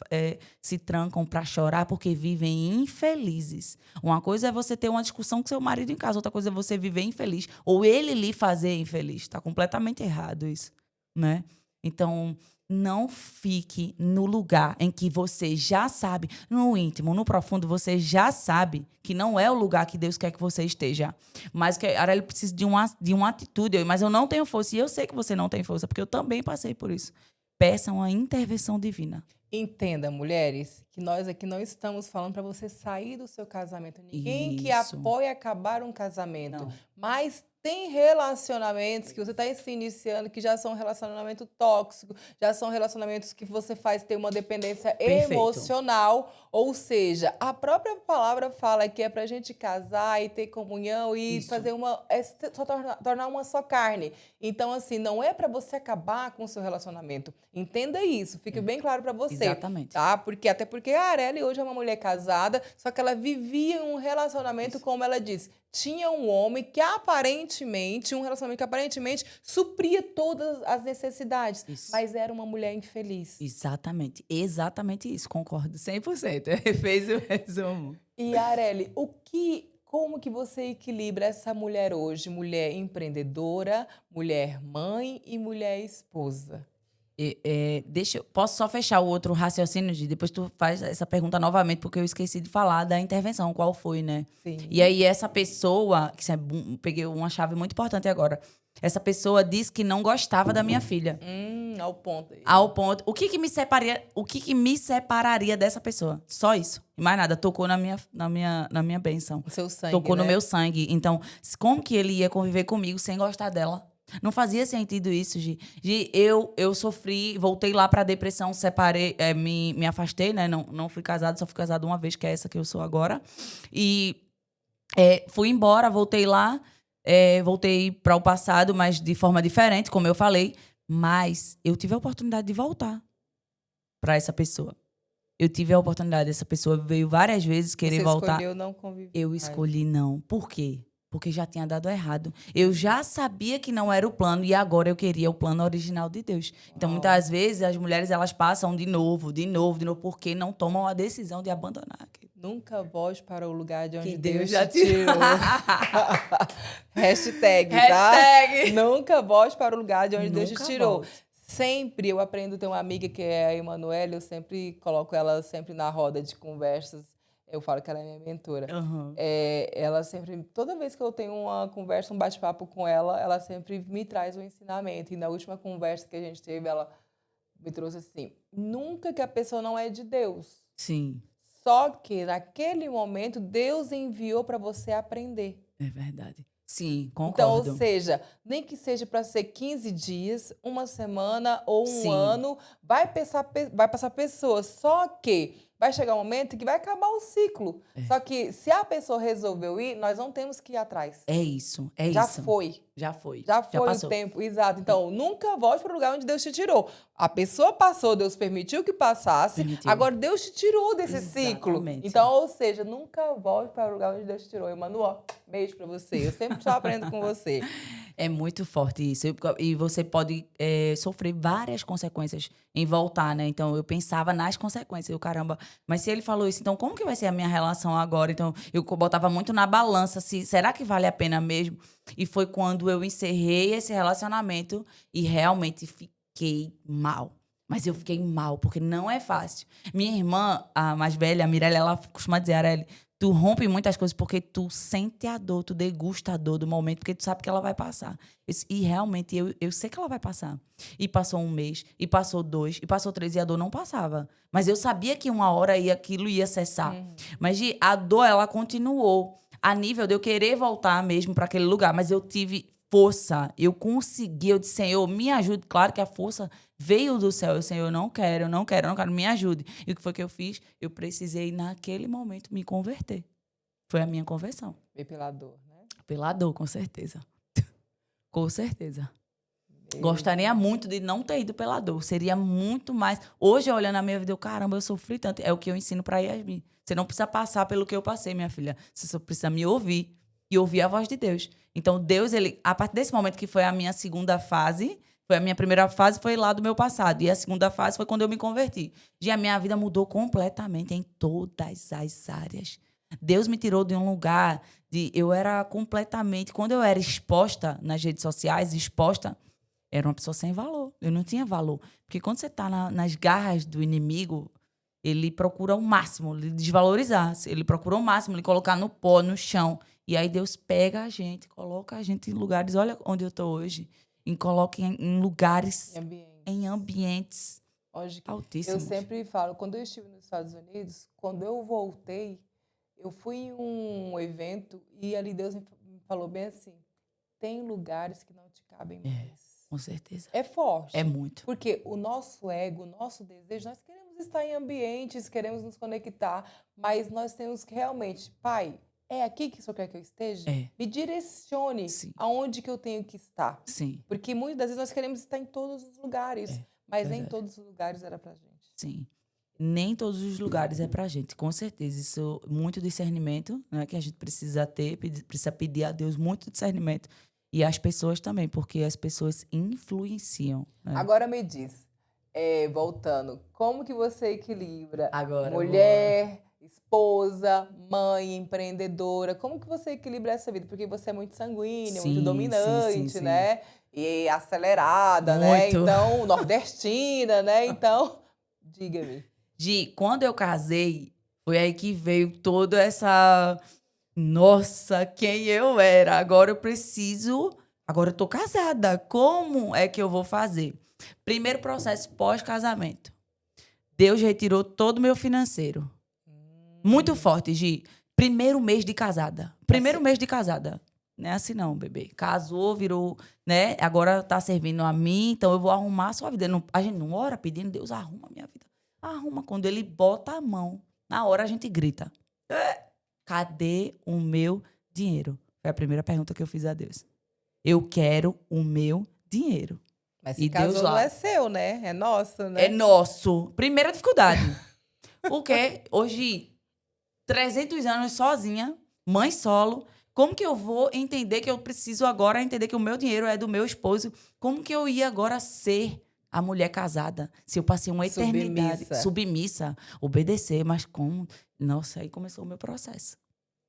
se trancam para chorar porque vivem infelizes. Uma coisa é você ter uma discussão com seu marido em casa. Outra coisa é você viver infeliz. Ou ele lhe fazer infeliz. Está completamente errado isso, né? Então, não fique no lugar em que você já sabe, no íntimo, no profundo, você já sabe que não é o lugar que Deus quer que você esteja. Mas que a Arely precisa de uma atitude. Mas eu não tenho força. E eu sei que você não tem força, porque eu também passei por isso. Peça uma intervenção divina. Entenda, mulheres, que nós aqui não estamos falando para você sair do seu casamento. Ninguém que Isso. apoia acabar um casamento. Não. Mas tem relacionamentos que você está se iniciando que já são relacionamento tóxico, já são relacionamentos que você faz ter uma dependência Perfeito. emocional. Ou seja, a própria palavra fala que é para a gente casar e ter comunhão e Isso. fazer tornar uma só carne. Então, assim, não é para você acabar com o seu relacionamento. Entenda isso, fique bem claro para você. Exatamente. Tá? Até porque a Arely hoje é uma mulher casada, só que ela vivia em um relacionamento, como ela disse, tinha um homem que um relacionamento que aparentemente supria todas as necessidades, Isso. mas era uma mulher infeliz. Exatamente. Exatamente isso. Concordo 100%. Fez o resumo. E Arely, como que você equilibra essa mulher hoje? Mulher empreendedora, mulher mãe e mulher esposa. Posso só fechar o outro raciocínio, Gi? Depois tu faz essa pergunta novamente, porque eu esqueci de falar da intervenção, qual foi, né? Sim. E aí essa pessoa, peguei uma chave muito importante agora, essa pessoa disse que não gostava da minha filha. Ao ponto. Ao ponto, o que que me separaria dessa pessoa? Só isso. E mais nada, tocou na minha bênção. O seu sangue, Tocou no né? meu sangue. Então, como que ele ia conviver comigo sem gostar dela? Não fazia sentido isso, Gi. Gi, eu sofri, voltei lá pra depressão, separei, me afastei, né? Não fui casada, só fui casada uma vez, que é essa que eu sou agora. E fui embora, voltei lá, voltei para o passado, mas de forma diferente, como eu falei. Mas eu tive a oportunidade de voltar para essa pessoa. Eu tive a oportunidade, essa pessoa veio várias vezes querer voltar. Você escolheu não conviver. Eu escolhi não. Por quê? Porque já tinha dado errado. Eu já sabia que não era o plano e agora eu queria o plano original de Deus. Então, muitas vezes, as mulheres elas passam de novo, porque não tomam a decisão de abandonar. Nunca volte para o lugar de onde Que Deus já te tirou. Hashtag, tá? Hashtag. Nunca volte para o lugar de onde Deus te Nunca tirou. volte. Sempre eu aprendo, tem uma amiga que é a Emanuele, eu sempre coloco ela sempre na roda de conversas. Eu falo que ela é minha mentora. Uhum. Ela sempre, toda vez que eu tenho uma conversa, um bate-papo com ela, ela sempre me traz um ensinamento. E na última conversa que a gente teve, ela me trouxe assim: nunca que a pessoa não é de Deus. Sim, Só que naquele momento Deus enviou para você aprender. é verdade. Sim, Então, concordo. ou seja, nem que seja para ser 15 dias, uma semana ou um Sim. ano, vai passar pessoas. Só que vai chegar um momento que vai acabar o ciclo. Só que se a pessoa resolveu ir, nós não temos que ir atrás. É isso, Já isso. foi. Já foi. Já foi o passou. tempo, exato. Então, nunca volte para o lugar onde Deus te tirou. A pessoa passou, Deus permitiu que passasse, Permitiu. agora Deus te tirou desse ciclo. Exatamente. Então, ou seja, nunca volte para o lugar onde Deus te tirou. Emanuel, beijo para você. Eu sempre só aprendo com você. É muito forte isso. E você pode sofrer várias consequências em voltar, né? Então, eu pensava nas consequências. Eu, caramba, mas se ele falou isso, então como que vai ser a minha relação agora? Então, eu botava muito na balança. Será que vale a pena mesmo? E foi quando eu encerrei esse relacionamento e realmente fiquei mal. Mas eu fiquei mal, porque não é fácil. Minha irmã, a mais velha, a Mirella, ela costuma dizer, Arely, tu rompe muitas coisas porque tu sente a dor, tu degusta a dor do momento, porque tu sabe que ela vai passar. E realmente, eu sei que ela vai passar. E passou 1 mês, e passou 2, e passou 3, e a dor não passava. Mas eu sabia que uma hora aquilo ia cessar. Mas a dor, ela continuou. A nível de eu querer voltar mesmo para aquele lugar. Mas eu tive força. Eu consegui. Eu disse, Senhor, me ajude. Claro que a força veio do céu. Eu, Senhor, eu não quero, me ajude. E o que foi que eu fiz? Eu precisei, naquele momento, me converter. Foi a minha conversão. E pela dor, né? Pela dor, com certeza. Com certeza. Gostaria muito de não ter ido pela dor. Seria muito mais... Hoje, olhando a minha vida, caramba, eu sofri tanto. É o que eu ensino para Yasmin. Você não precisa passar pelo que eu passei, minha filha. Você só precisa me ouvir. e ouvir a voz de Deus. Então, Deus, ele, a partir desse momento que foi a minha segunda fase, foi a minha primeira fase, foi lá do meu passado. E a segunda fase foi quando eu me converti. E a minha vida mudou completamente em todas as áreas. Deus me tirou de um lugar de... Eu era completamente... Quando eu era exposta nas redes sociais, era uma pessoa sem valor. Eu não tinha valor. Porque quando você está nas garras do inimigo, ele procura o máximo, ele desvalorizar. Ele procura o máximo, ele colocar no pó, no chão. E aí Deus pega a gente, coloca a gente em lugares... Olha onde eu estou hoje. Coloca em lugares, em ambientes Hoje, eu altíssimos. sempre falo, quando eu estive nos Estados Unidos, quando eu voltei, eu fui em um evento e ali Deus me falou bem assim, tem lugares que não te cabem mais. Com certeza. É forte. É muito. Porque o nosso ego, o nosso desejo, nós queremos estar em ambientes, queremos nos conectar, mas nós temos que realmente, Pai, é aqui que o Senhor quer que eu esteja? É. Me direcione Sim. aonde que eu tenho que estar. Sim, Porque muitas das vezes nós queremos estar em todos os lugares, mas nem verdade. todos os lugares era pra gente. sim. Nem todos os lugares é pra gente, com certeza. Isso, muito discernimento, né, que a gente precisa ter, precisa pedir a Deus muito discernimento. E as pessoas também, porque as pessoas influenciam. Né? Agora me diz, voltando, como que você equilibra Agora, mulher, esposa, mãe, empreendedora? Como que você equilibra essa vida? Porque você é muito sanguínea, Sim, muito dominante, sim. né? E acelerada, né? Muito. Então, nordestina, né? Então, diga-me. Gi, quando eu casei, foi aí que veio toda essa... Nossa, quem eu era. Agora eu tô casada. Como é que eu vou fazer? Primeiro processo pós-casamento. Deus retirou todo o meu financeiro. Muito forte, Gi. Primeiro mês de casada. Primeiro mês de casada. Não é assim não, bebê. Casou, virou, né? Agora tá servindo a mim, então eu vou arrumar a sua vida. A gente não ora pedindo, Deus arruma a minha vida. Arruma. Quando ele bota a mão, na hora a gente grita. Cadê o meu dinheiro? Foi a primeira pergunta que eu fiz a Deus. Eu quero o meu dinheiro. Mas E se casou Deus lá. não é seu, né? É nosso, né? É nosso. Primeira dificuldade. O quê? Hoje, 300 anos sozinha, mãe solo. Como que eu vou entender que eu preciso agora entender que o meu dinheiro é do meu esposo? Como que eu ia agora ser a mulher casada? Se eu passei uma eternidade submissa, obedecer, mas como? Nossa, aí começou o meu processo.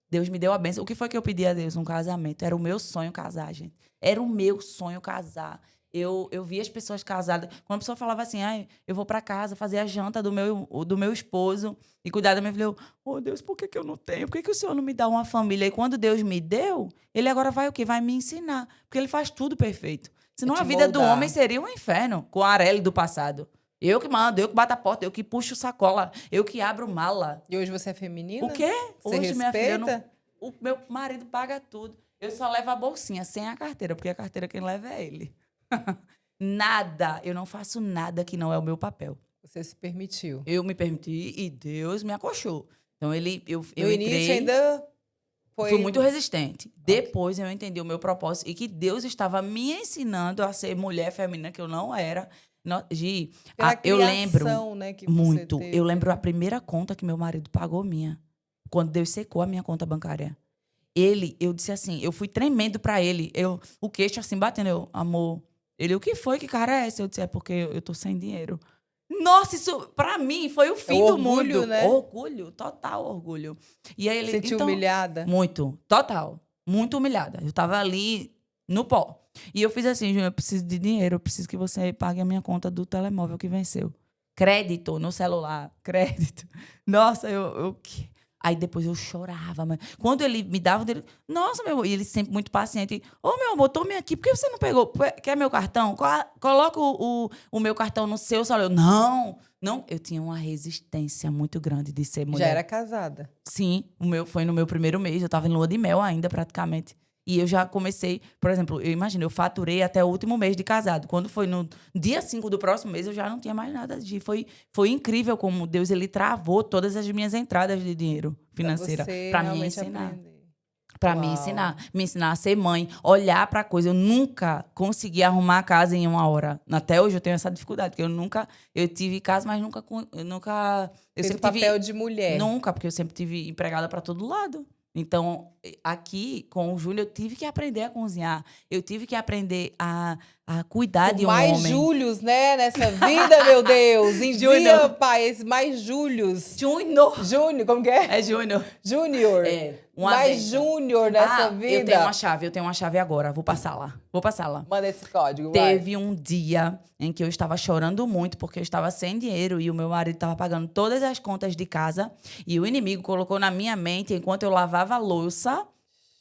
Deus me deu a bênção. O que foi que eu pedi a Deus? Um casamento. Era o meu sonho casar, gente. Era o meu sonho casar. Eu via as pessoas casadas. Quando a pessoa falava assim, eu vou para casa fazer a janta do meu esposo e cuidar da minha filha, oh Deus, por que eu não tenho? Por que o Senhor não me dá uma família? E quando Deus me deu, Ele agora vai o quê? Vai me ensinar. Porque Ele faz tudo perfeito. Senão a vida do homem seria um inferno com a Arely do passado. Eu que mando, eu que bato a porta, eu que puxo sacola, eu que abro mala. E hoje você é feminina? O quê? Você Hoje, minha filha, respeita? o meu marido paga tudo. Eu só levo a bolsinha, sem a carteira, porque a carteira quem leva é ele. Nada, eu não faço nada que não é o meu papel. Você se permitiu. Eu me permiti e Deus me acolchou. Então, eu No início ainda fui muito resistente. Depois eu entendi o meu propósito e que Deus estava me ensinando a ser mulher feminina, que eu não era. Gi, eu lembro né, que muito. você teve. Eu lembro a primeira conta que meu marido pagou minha. Quando Deus secou a minha conta bancária. Eu disse assim, eu fui tremendo pra ele. O queixo assim, batendo. Amor. Ele, o que foi? Que cara é essa? Eu disse, é porque eu tô sem dinheiro. Nossa, isso pra mim foi o fim do orgulho, mundo. né? Orgulho, total orgulho. E aí ele... Sentiu humilhada? Muito, total. Muito humilhada. Eu tava ali no pó. E eu fiz assim, Júnior, eu preciso de dinheiro, eu preciso que você pague a minha conta do telemóvel que venceu. Crédito no celular, crédito. Nossa, Aí depois eu chorava. Mas quando ele me dava, nossa, meu amor, e ele sempre muito paciente. Ô, meu amor, tome aqui, por que você não pegou? Quer meu cartão? Coloca o meu cartão no seu celular. Não. Eu tinha uma resistência muito grande de ser mulher. Já era casada? Sim, foi no meu primeiro mês. Eu estava em lua de mel ainda, praticamente. E eu já comecei, por exemplo, eu faturei até o último mês de casado. Quando foi no dia 5 do próximo mês, eu já não tinha mais nada de... Foi incrível como Deus, ele travou todas as minhas entradas de dinheiro financeira para me ensinar. Para me ensinar a ser mãe, olhar para coisa. Eu nunca consegui arrumar a casa em uma hora. Até hoje eu tenho essa dificuldade, porque eu tive casa, mas nunca Fez o papel de mulher. Nunca, porque eu sempre tive empregada para todo lado. Então, aqui, com o Júnior, eu tive que aprender a cozinhar. Eu tive que aprender a cuidar de um mais homem. Júlios, né, nessa vida, meu Deus. Envia, Júnior. pai, esse mais Júlios. Júnior. Júnior, como que é? É Júnior. Júnior. Uma mais bênção. Júnior nessa vida. Eu tenho uma chave agora. Vou passar lá. Manda esse código, Teve um dia em que eu estava chorando muito porque eu estava sem dinheiro e o meu marido estava pagando todas as contas de casa e o inimigo colocou na minha mente, enquanto eu lavava a louça,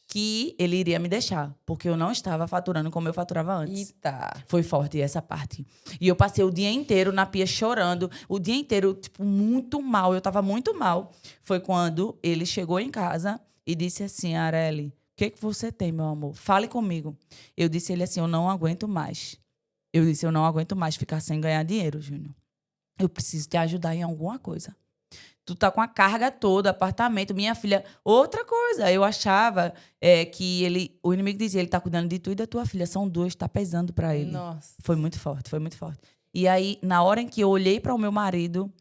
que ele iria me deixar, porque eu não estava faturando como eu faturava antes. Eita. Foi forte essa parte. E eu passei o dia inteiro na pia chorando, o dia inteiro, tipo, muito mal. Eu tava muito mal. Foi quando ele chegou em casa e disse assim: Arely, o que você tem, meu amor? Fale comigo. Eu disse a ele assim: eu não aguento mais. Eu disse: eu não aguento mais ficar sem ganhar dinheiro, Júnior. Eu preciso te ajudar em alguma coisa. Tu tá com a carga toda, apartamento, minha filha. Outra coisa, eu achava que o inimigo dizia, ele tá cuidando de tu e da tua filha. São duas, tá pesando pra ele. Nossa. Foi muito forte, foi muito forte. E aí, na hora em que eu olhei para o meu marido,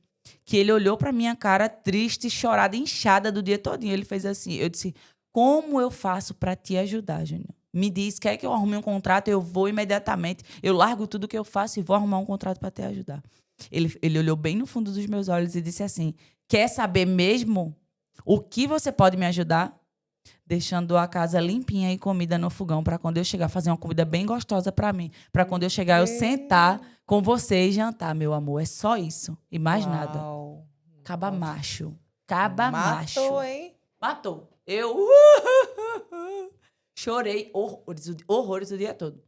que ele olhou pra minha cara triste, chorada, inchada do dia todinho, ele fez assim, eu disse: como eu faço pra te ajudar, Júnior? Me diz, quer que eu arrume um contrato? Eu vou imediatamente. Eu largo tudo que eu faço e vou arrumar um contrato pra te ajudar. Ele olhou bem no fundo dos meus olhos e disse assim: quer saber mesmo o que você pode me ajudar? Deixando a casa limpinha e comida no fogão para quando eu chegar fazer uma comida bem gostosa para mim, para quando eu chegar eu sentar com você e jantar, meu amor. É só isso e mais nada. Caba macho. Caba macho. Matou, hein? Matou. Eu chorei horrores o dia todo.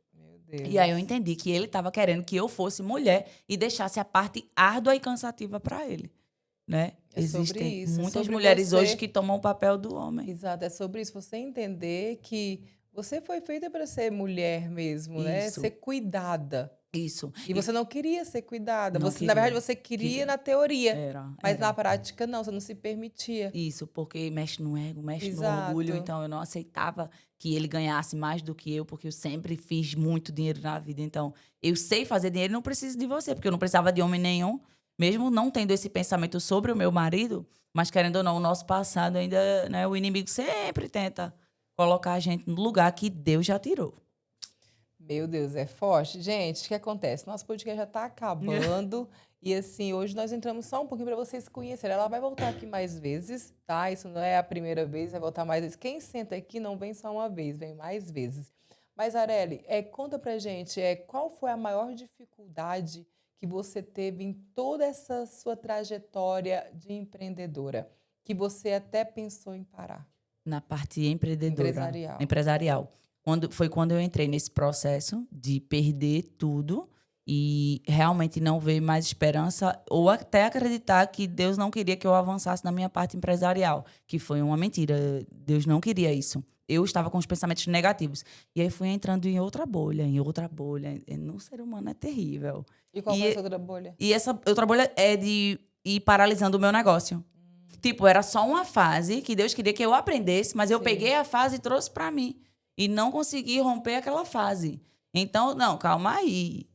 E aí eu entendi que ele estava querendo que eu fosse mulher e deixasse a parte árdua e cansativa para ele, né? Existem muitas mulheres hoje que tomam o papel do homem. Exato, é sobre isso. Você entender que você foi feita para ser mulher mesmo, né? Ser cuidada. Isso. E você não queria ser cuidada. Não Na verdade, você queria na teoria. Mas na prática, não. Você não se permitia. Isso, porque mexe no ego, mexe Exato. no orgulho. Então, eu não aceitava que ele ganhasse mais do que eu, porque eu sempre fiz muito dinheiro na vida. Então, eu sei fazer dinheiro e não preciso de você, porque eu não precisava de homem nenhum. Mesmo não tendo esse pensamento sobre o meu marido, mas querendo ou não, o nosso passado ainda, né, o inimigo sempre tenta colocar a gente no lugar que Deus já tirou. Meu Deus, é forte. Gente, o que acontece? Nosso podcast já está acabando. E assim, hoje nós entramos só um pouquinho para vocês conhecerem. Ela vai voltar aqui mais vezes, tá? Isso não é a primeira vez, vai voltar mais vezes. Quem senta aqui não vem só uma vez, vem mais vezes. Mas, Arely, conta pra gente, qual foi a maior dificuldade que você teve em toda essa sua trajetória de empreendedora, que você até pensou em parar? Na parte empreendedora. Empresarial. Foi quando eu entrei nesse processo de perder tudo e realmente não ver mais esperança ou até acreditar que Deus não queria que eu avançasse na minha parte empresarial, que foi uma mentira. Deus não queria isso. Eu estava com os pensamentos negativos. E aí fui entrando em outra bolha. No ser humano é terrível. E qual foi essa outra bolha? E essa outra bolha é de ir paralisando o meu negócio. Tipo, era só uma fase que Deus queria que eu aprendesse, mas eu peguei a fase e trouxe para mim. E não consegui romper aquela fase. Então, não, calma aí.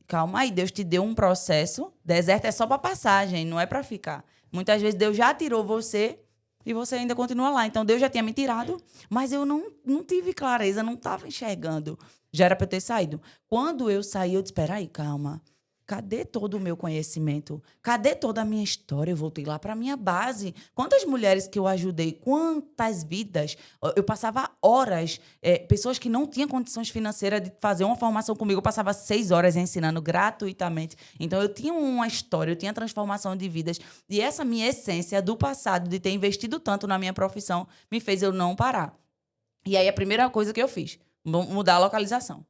Deus te deu um processo. Deserto é só para passagem, não é para ficar. Muitas vezes Deus já tirou você e você ainda continua lá. Então, Deus já tinha me tirado, mas eu não tive clareza, não estava enxergando. Já era para eu ter saído. Quando eu saí, eu disse: espera aí, calma. Cadê todo o meu conhecimento? Cadê toda a minha história? Eu voltei lá para a minha base. Quantas mulheres que eu ajudei? Quantas vidas? Eu passava horas, pessoas que não tinham condições financeiras de fazer uma formação comigo, eu passava 6 horas ensinando gratuitamente. Então, eu tinha uma história, eu tinha transformação de vidas. E essa minha essência do passado, de ter investido tanto na minha profissão, me fez eu não parar. E aí, a primeira coisa que eu fiz, mudar a localização.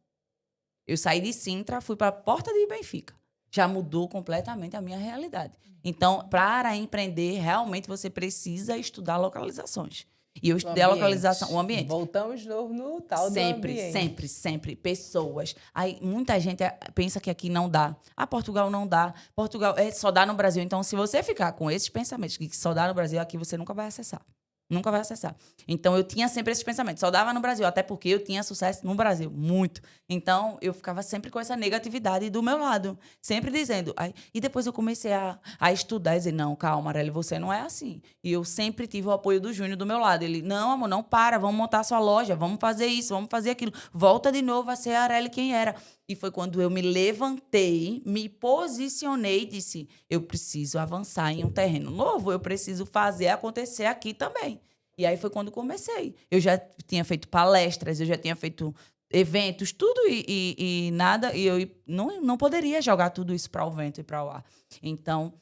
Eu saí de Sintra, fui para a porta de Benfica. Já mudou completamente a minha realidade. Então, para empreender, realmente você precisa estudar localizações. E eu estudei a localização, o ambiente. Voltamos de novo no tal do ambiente. Sempre. Pessoas. Aí, muita gente pensa que aqui não dá. Portugal não dá. Portugal só dá no Brasil. Então, se você ficar com esses pensamentos que só dá no Brasil, aqui você nunca vai acessar. Nunca vai acessar. Então, eu tinha sempre esses pensamentos. Só dava no Brasil, até porque eu tinha sucesso no Brasil, muito. Então, eu ficava sempre com essa negatividade do meu lado. Sempre dizendo. E depois eu comecei a estudar e dizer, não, calma, Arely, você não é assim. E eu sempre tive o apoio do Júnior do meu lado. Ele, não, amor, não para, vamos montar a sua loja, vamos fazer isso, vamos fazer aquilo. Volta de novo a ser a Arely quem era. E foi quando eu me levantei, me posicionei e disse, eu preciso avançar em um terreno novo, eu preciso fazer acontecer aqui também. E aí foi quando comecei. Eu já tinha feito palestras, eu já tinha feito eventos, tudo e nada. E eu não poderia jogar tudo isso para o vento e para o ar. Então,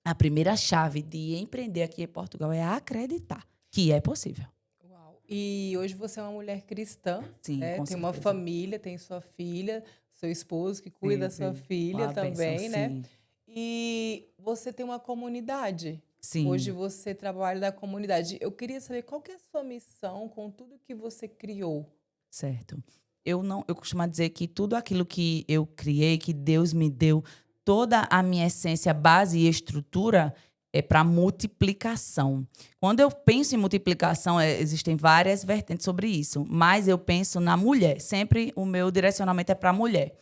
a primeira chave de empreender aqui em Portugal é acreditar que é possível. Uau. E hoje você é uma mulher cristã, Sim, né? com Tem uma certeza. família, tem sua filha, seu esposo que cuida da sua filha Uma também, bênção, né? sim. E você tem uma comunidade. Sim. Hoje você trabalha na comunidade. Eu queria saber qual que é a sua missão com tudo que você criou. Certo. Eu costumo dizer que tudo aquilo que eu criei, que Deus me deu, toda a minha essência, base e estrutura é para multiplicação. Quando eu penso em multiplicação, existem várias vertentes sobre isso, mas eu penso na mulher. Sempre o meu direcionamento é para a mulher.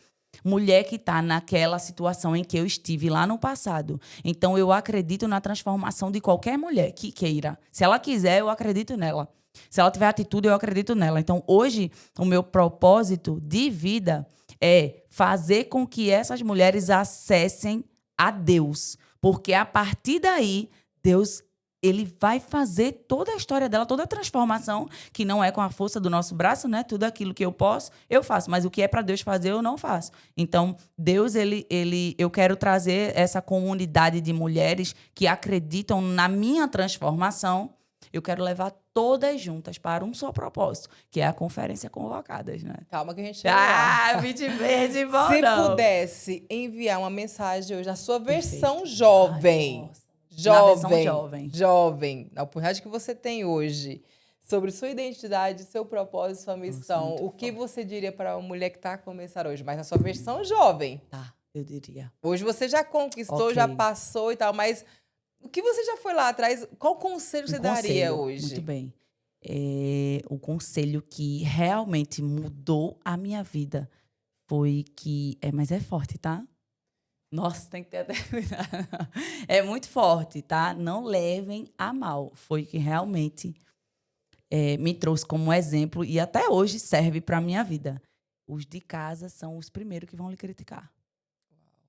Mulher que está naquela situação em que eu estive lá no passado. Então, eu acredito na transformação de qualquer mulher que queira. Se ela quiser, eu acredito nela. Se ela tiver atitude, eu acredito nela. Então, hoje, o meu propósito de vida é fazer com que essas mulheres acessem a Deus. Porque, a partir daí, Deus ele vai fazer toda a história dela, toda a transformação, que não é com a força do nosso braço, né? Tudo aquilo que eu posso, eu faço. Mas o que é para Deus fazer, eu não faço. Então, Deus, eu quero trazer essa comunidade de mulheres que acreditam na minha transformação. Eu quero levar todas juntas para um só propósito, que é a Conferência Convocadas, né? Calma que a gente chega lá. 20 vezes, bom, Se não. pudesse enviar uma mensagem hoje na sua versão Perfeito. jovem, Ai, nossa. Na versão jovem. jovem, na oportunidade que você tem hoje, sobre sua identidade, seu propósito, sua missão, muito o que forte. você diria para uma mulher que está a começar hoje, mas na sua versão jovem? Tá, eu diria. Hoje você já conquistou, Ok. já passou e tal, mas o que você já foi lá atrás, qual conselho você daria conselho, hoje? Muito bem. O conselho que realmente mudou a minha vida foi que... mas é forte, tá? Nossa, tem que ter até cuidado. É muito forte, tá? Não levem a mal. Foi que realmente me trouxe como exemplo e até hoje serve para a minha vida. Os de casa são os primeiros que vão lhe criticar.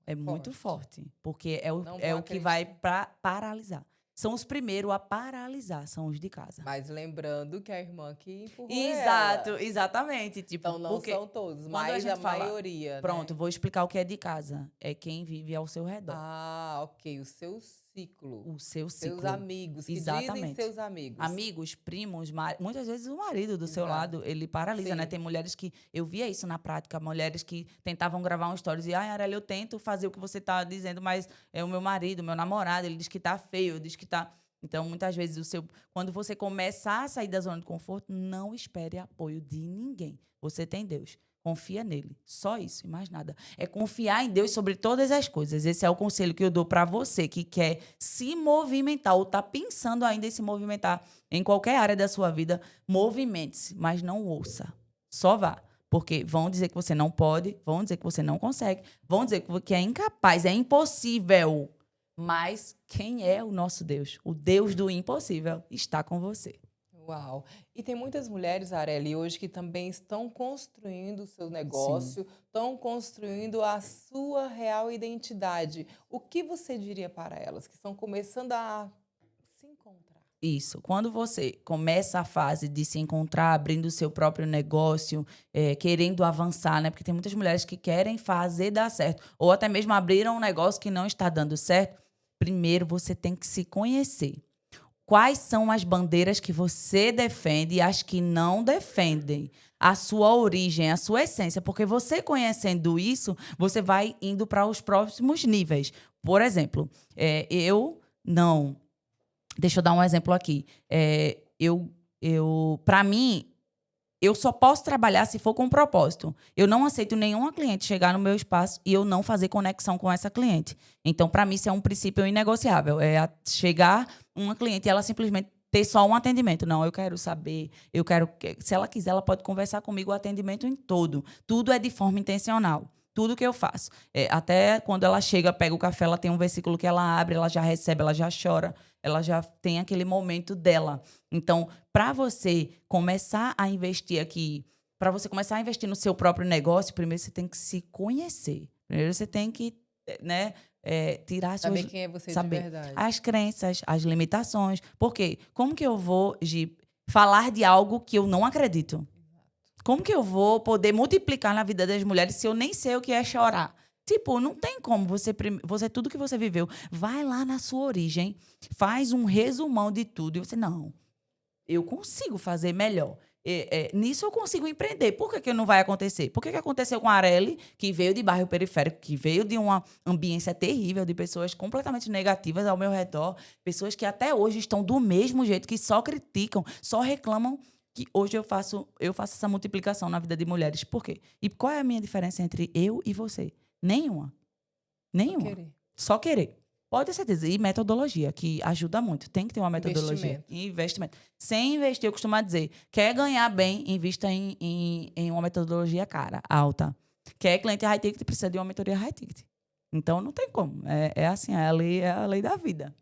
É muito forte, porque Não é vão o que vai acreditar. paralisar. São os primeiros a paralisar, são os de casa. Mas lembrando que a irmã que empurrou Exato, ela. exatamente. Tipo, Então não porque são todos, quando mas a gente fala- maioria, Pronto, né? vou explicar o que é de casa. É quem vive ao seu redor. Ah, ok. O seu ciclo. O seu ciclo. Seus amigos. Que dizem Exatamente. seus amigos. Amigos, primos, muitas vezes o marido do seu Exato. lado, ele paralisa, né? Sim. Tem mulheres que... Eu via isso na prática, mulheres que tentavam gravar um stories e, Arely, eu tento fazer o que você tá dizendo, mas é o meu marido, o meu namorado, ele diz que tá feio, diz que tá... Então, muitas vezes, quando você começar a sair da zona de conforto, não espere apoio de ninguém. Você tem Deus. Confia nele. Só isso e mais nada. É confiar em Deus sobre todas as coisas. Esse é o conselho que eu dou para você que quer se movimentar ou está pensando ainda em se movimentar em qualquer área da sua vida. Movimente-se, mas não ouça. Só vá. Porque vão dizer que você não pode, vão dizer que você não consegue, vão dizer que é incapaz, é impossível. Mas quem é o nosso Deus? O Deus do impossível está com você. Uau. E tem muitas mulheres, Arely, hoje que também estão construindo o seu negócio, estão construindo a sua real identidade. O que você diria para elas que estão começando a se encontrar? Isso. Quando você começa a fase de se encontrar, abrindo o seu próprio negócio, querendo avançar, né? Porque tem muitas mulheres que querem fazer dar certo. Ou até mesmo abriram um negócio que não está dando certo. Primeiro, você tem que se conhecer. Quais são as bandeiras que você defende e as que não defendem? A sua origem, a sua essência. Porque você conhecendo isso, você vai indo para os próximos níveis. Por exemplo, eu não... Deixa eu dar um exemplo aqui. Para mim, eu só posso trabalhar se for com propósito. Eu não aceito nenhuma cliente chegar no meu espaço e eu não fazer conexão com essa cliente. Então, para mim, isso é um princípio inegociável. Chegar uma cliente e ela simplesmente ter só um atendimento. Não, eu quero saber, se ela quiser, ela pode conversar comigo o atendimento em todo. Tudo é de forma intencional. Tudo que eu faço. Até quando ela chega, pega o café, ela tem um versículo que ela abre, ela já recebe, ela já chora, ela já tem aquele momento dela. Então, para você começar a investir aqui, para você começar a investir no seu próprio negócio, primeiro você tem que se conhecer. Primeiro você tem que, né, tirar Saber suas... quem é você saber de verdade. as crenças, as limitações. Por quê? Como que eu vou, Gi, falar de algo que eu não acredito? Como que eu vou poder multiplicar na vida das mulheres se eu nem sei o que é chorar? Tipo, não tem como você tudo que você viveu, vai lá na sua origem, faz um resumão de tudo e você, não, eu consigo fazer melhor. Nisso eu consigo empreender. Por que não vai acontecer? Por que aconteceu com a Arely, que veio de bairro periférico, que veio de uma ambiência terrível, de pessoas completamente negativas ao meu redor, pessoas que até hoje estão do mesmo jeito, que só criticam, só reclamam, que hoje eu faço essa multiplicação na vida de mulheres. Por quê? E qual é a minha diferença entre eu e você? Nenhuma. Nenhuma. Só querer. Pode ter certeza. E metodologia, que ajuda muito. Tem que ter uma metodologia. Investimento. Sem investir, eu costumo dizer, quer ganhar bem, invista em uma metodologia cara, alta. Quer cliente high ticket, precisa de uma mentoria high ticket. Então, não tem como. É assim, é a lei da vida.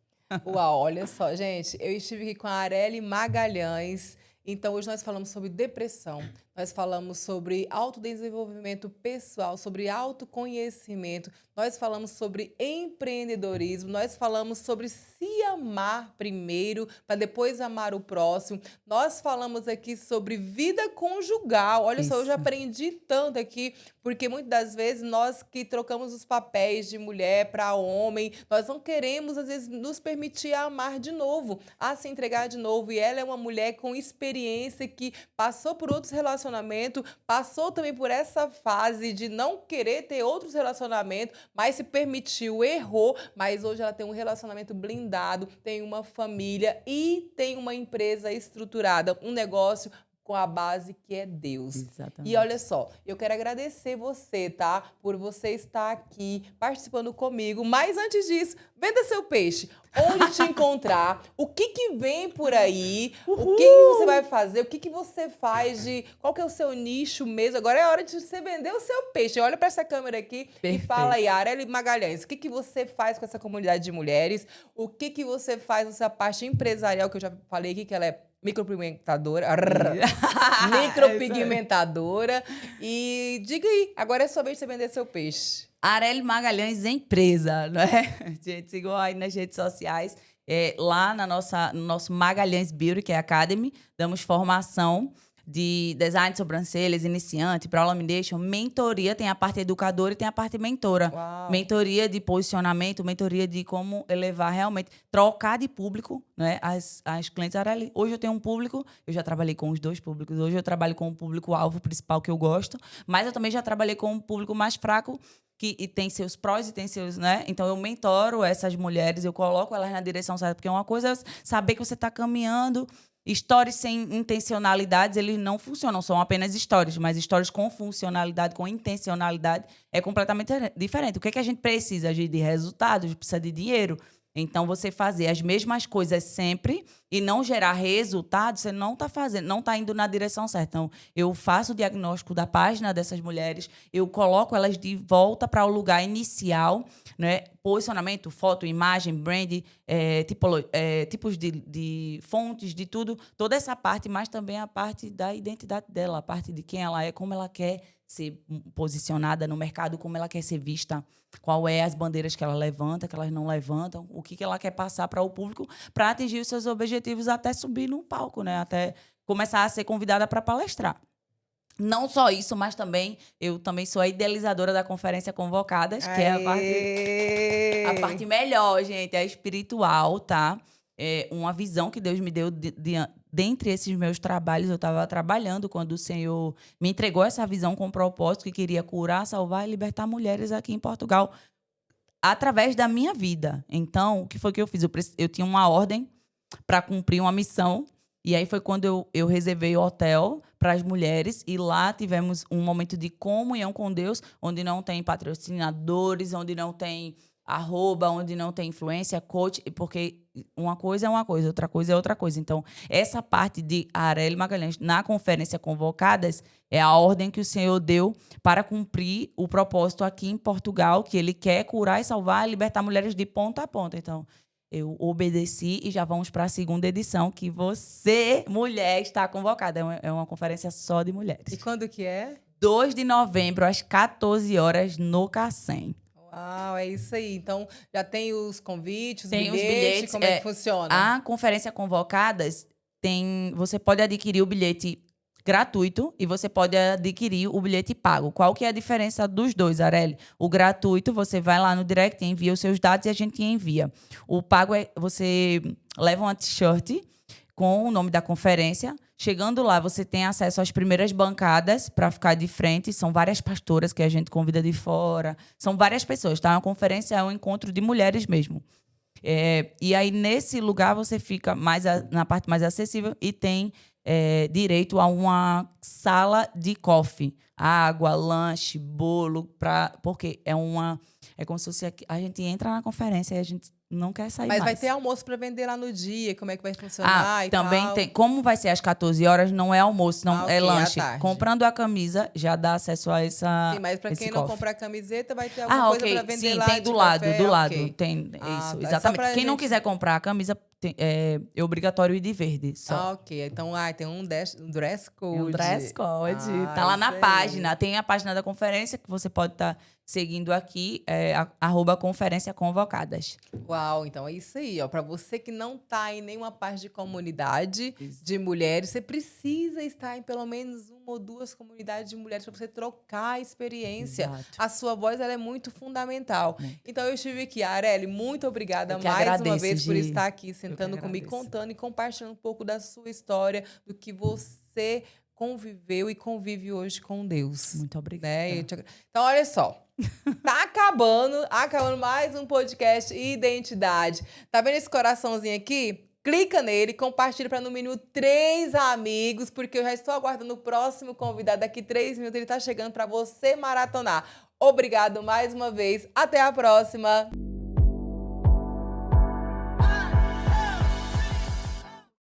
Uau, olha só, gente, eu estive aqui com a Arely Magalhães. Então, hoje nós falamos sobre depressão, nós falamos sobre autodesenvolvimento pessoal, sobre autoconhecimento, nós falamos sobre empreendedorismo, nós falamos sobre se amar primeiro, para depois amar o próximo. Nós falamos aqui sobre vida conjugal. Olha só, eu já aprendi tanto aqui, porque muitas das vezes nós que trocamos os papéis de mulher para homem, nós não queremos, às vezes, nos permitir a amar de novo, a se entregar de novo. E ela é uma mulher com experiência que passou por outros relacionamentos, passou também por essa fase de não querer ter outros relacionamentos, mas se permitiu, errou, mas hoje ela tem um relacionamento blindado, tem uma família e tem uma empresa estruturada, um negócio com a base que é Deus. Exatamente. E olha só, eu quero agradecer você, tá? Por você estar aqui participando comigo. Mas antes disso, venda seu peixe. Onde te encontrar? O que vem por aí? O que você vai fazer? O que você faz de... Qual que é o seu nicho mesmo? Agora é hora de você vender o seu peixe. Olha para essa câmera aqui e fala aí, Arely Magalhães, o que você faz com essa comunidade de mulheres? O que você faz nessa parte empresarial, que eu já falei aqui, que ela é micropigmentadora. Micropigmentadora. E diga aí, agora é sua vez de você vender seu peixe. Arely Magalhães Empresa, não é? Gente, sigam aí nas redes sociais. Lá no nosso Magalhães Beauty, que é a Academy, damos formação de design de sobrancelhas, iniciante, brow lamination, mentoria, tem a parte educadora e tem a parte mentora. Uau. Mentoria de posicionamento, mentoria de como elevar realmente, trocar de público, né? As clientes. Hoje eu tenho um público, eu já trabalhei com os dois públicos, hoje eu trabalho com o público-alvo principal que eu gosto, mas eu também já trabalhei com um público mais fraco, e tem seus prós e tem seus, né? Então, eu mentoro essas mulheres, eu coloco elas na direção certa, porque uma coisa é saber que você está caminhando. Stories sem intencionalidades, eles não funcionam, são apenas stories, mas stories com funcionalidade, com intencionalidade, é completamente diferente. O que a gente precisa? De resultados, precisa de dinheiro. Então, você fazer as mesmas coisas sempre e não gerar resultados, você não está fazendo, não está indo na direção certa. Então, eu faço o diagnóstico da página dessas mulheres, eu coloco elas de volta para o lugar inicial, né? Posicionamento, foto, imagem, brand, tipos de fontes, de tudo. Toda essa parte, mas também a parte da identidade dela, a parte de quem ela é, como ela quer ser posicionada no mercado, como ela quer ser vista, qual é as bandeiras que ela levanta, que elas não levantam, o que ela quer passar para o público para atingir os seus objetivos até subir num palco, né? Até começar a ser convidada para palestrar. Não só isso, mas também eu também sou a idealizadora da Conferência Convocadas, que é a parte melhor, gente, é espiritual, tá? É uma visão que Deus me deu dentre esses meus trabalhos. Eu estava trabalhando quando o Senhor me entregou essa visão com o propósito que queria curar, salvar e libertar mulheres aqui em Portugal através da minha vida. Então, o que foi que eu fiz? Eu tinha uma ordem para cumprir uma missão. E aí foi quando eu reservei o hotel para as mulheres e lá tivemos um momento de comunhão com Deus, onde não tem patrocinadores, onde não tem arroba, onde não tem influência, coach, porque uma coisa é uma coisa, outra coisa é outra coisa. Então, essa parte de Arely Magalhães na Conferência Convocadas é a ordem que o Senhor deu para cumprir o propósito aqui em Portugal, que ele quer curar e salvar e libertar mulheres de ponta a ponta. Então, eu obedeci e já vamos para a segunda edição, que você, mulher, está convocada. É uma conferência só de mulheres. E quando que é? 2 de novembro, às 14 horas, no Cacém. Uau, é isso aí. Então, já tem os convites, Tem os bilhetes, bilhetes, como é que funciona? A Conferência Convocadas você pode adquirir o bilhete gratuito e você pode adquirir o bilhete pago. Qual que é a diferença dos dois, Arely? O gratuito, você vai lá no direct, envia os seus dados e a gente envia. O pago você leva uma t-shirt com o nome da conferência. Chegando lá, você tem acesso às primeiras bancadas para ficar de frente. São várias pastoras que a gente convida de fora. São várias pessoas, tá? A conferência é um encontro de mulheres mesmo. E aí, nesse lugar, você fica na parte mais acessível e tem direito a uma sala de coffee. Água, lanche, bolo. Porque é como se fosse a gente entra na conferência e a gente não quer sair mais. Mas vai ter almoço para vender lá no dia? Como é que vai funcionar e também tal? tem. Como vai ser às 14 horas, não é almoço, não é ok, lanche. à tarde. Comprando a camisa, já dá acesso a essa. Sim, mas para esse quem não coffee. comprar camiseta, vai ter alguma coisa para vender Sim, lá tem de do lado, café? do lado. Ok. Tem Ah, isso, tá. exatamente. Só pra Quem não gente- quiser comprar a camisa, é obrigatório ir de verde. Só. Ah, ok. Então, tem um dress code. É um dress code. Ah, Tá lá na isso aí. página. Tem a página da conferência que você pode estar seguindo aqui, arroba Conferência Convocadas. Uau, então é isso aí, ó. Para você que não tá em nenhuma parte de comunidade de mulheres, você precisa estar em pelo menos uma ou duas comunidades de mulheres para você trocar a experiência. Exato. A sua voz ela é muito fundamental. Muito. Então eu estive aqui, Arely, muito obrigada Eu que mais uma agradeço, vez por Gi. estar aqui sentando que comigo, agradeço. contando e compartilhando um pouco da sua história, do que você conviveu e convive hoje com Deus. Muito obrigada. Né? Então, olha só. Tá acabando mais um podcast Identidade. Tá vendo esse coraçãozinho aqui? Clica nele, compartilha para no mínimo 3 amigos, porque eu já estou aguardando o próximo convidado. Daqui 3 minutos ele tá chegando para você maratonar. Obrigado mais uma vez. Até a próxima.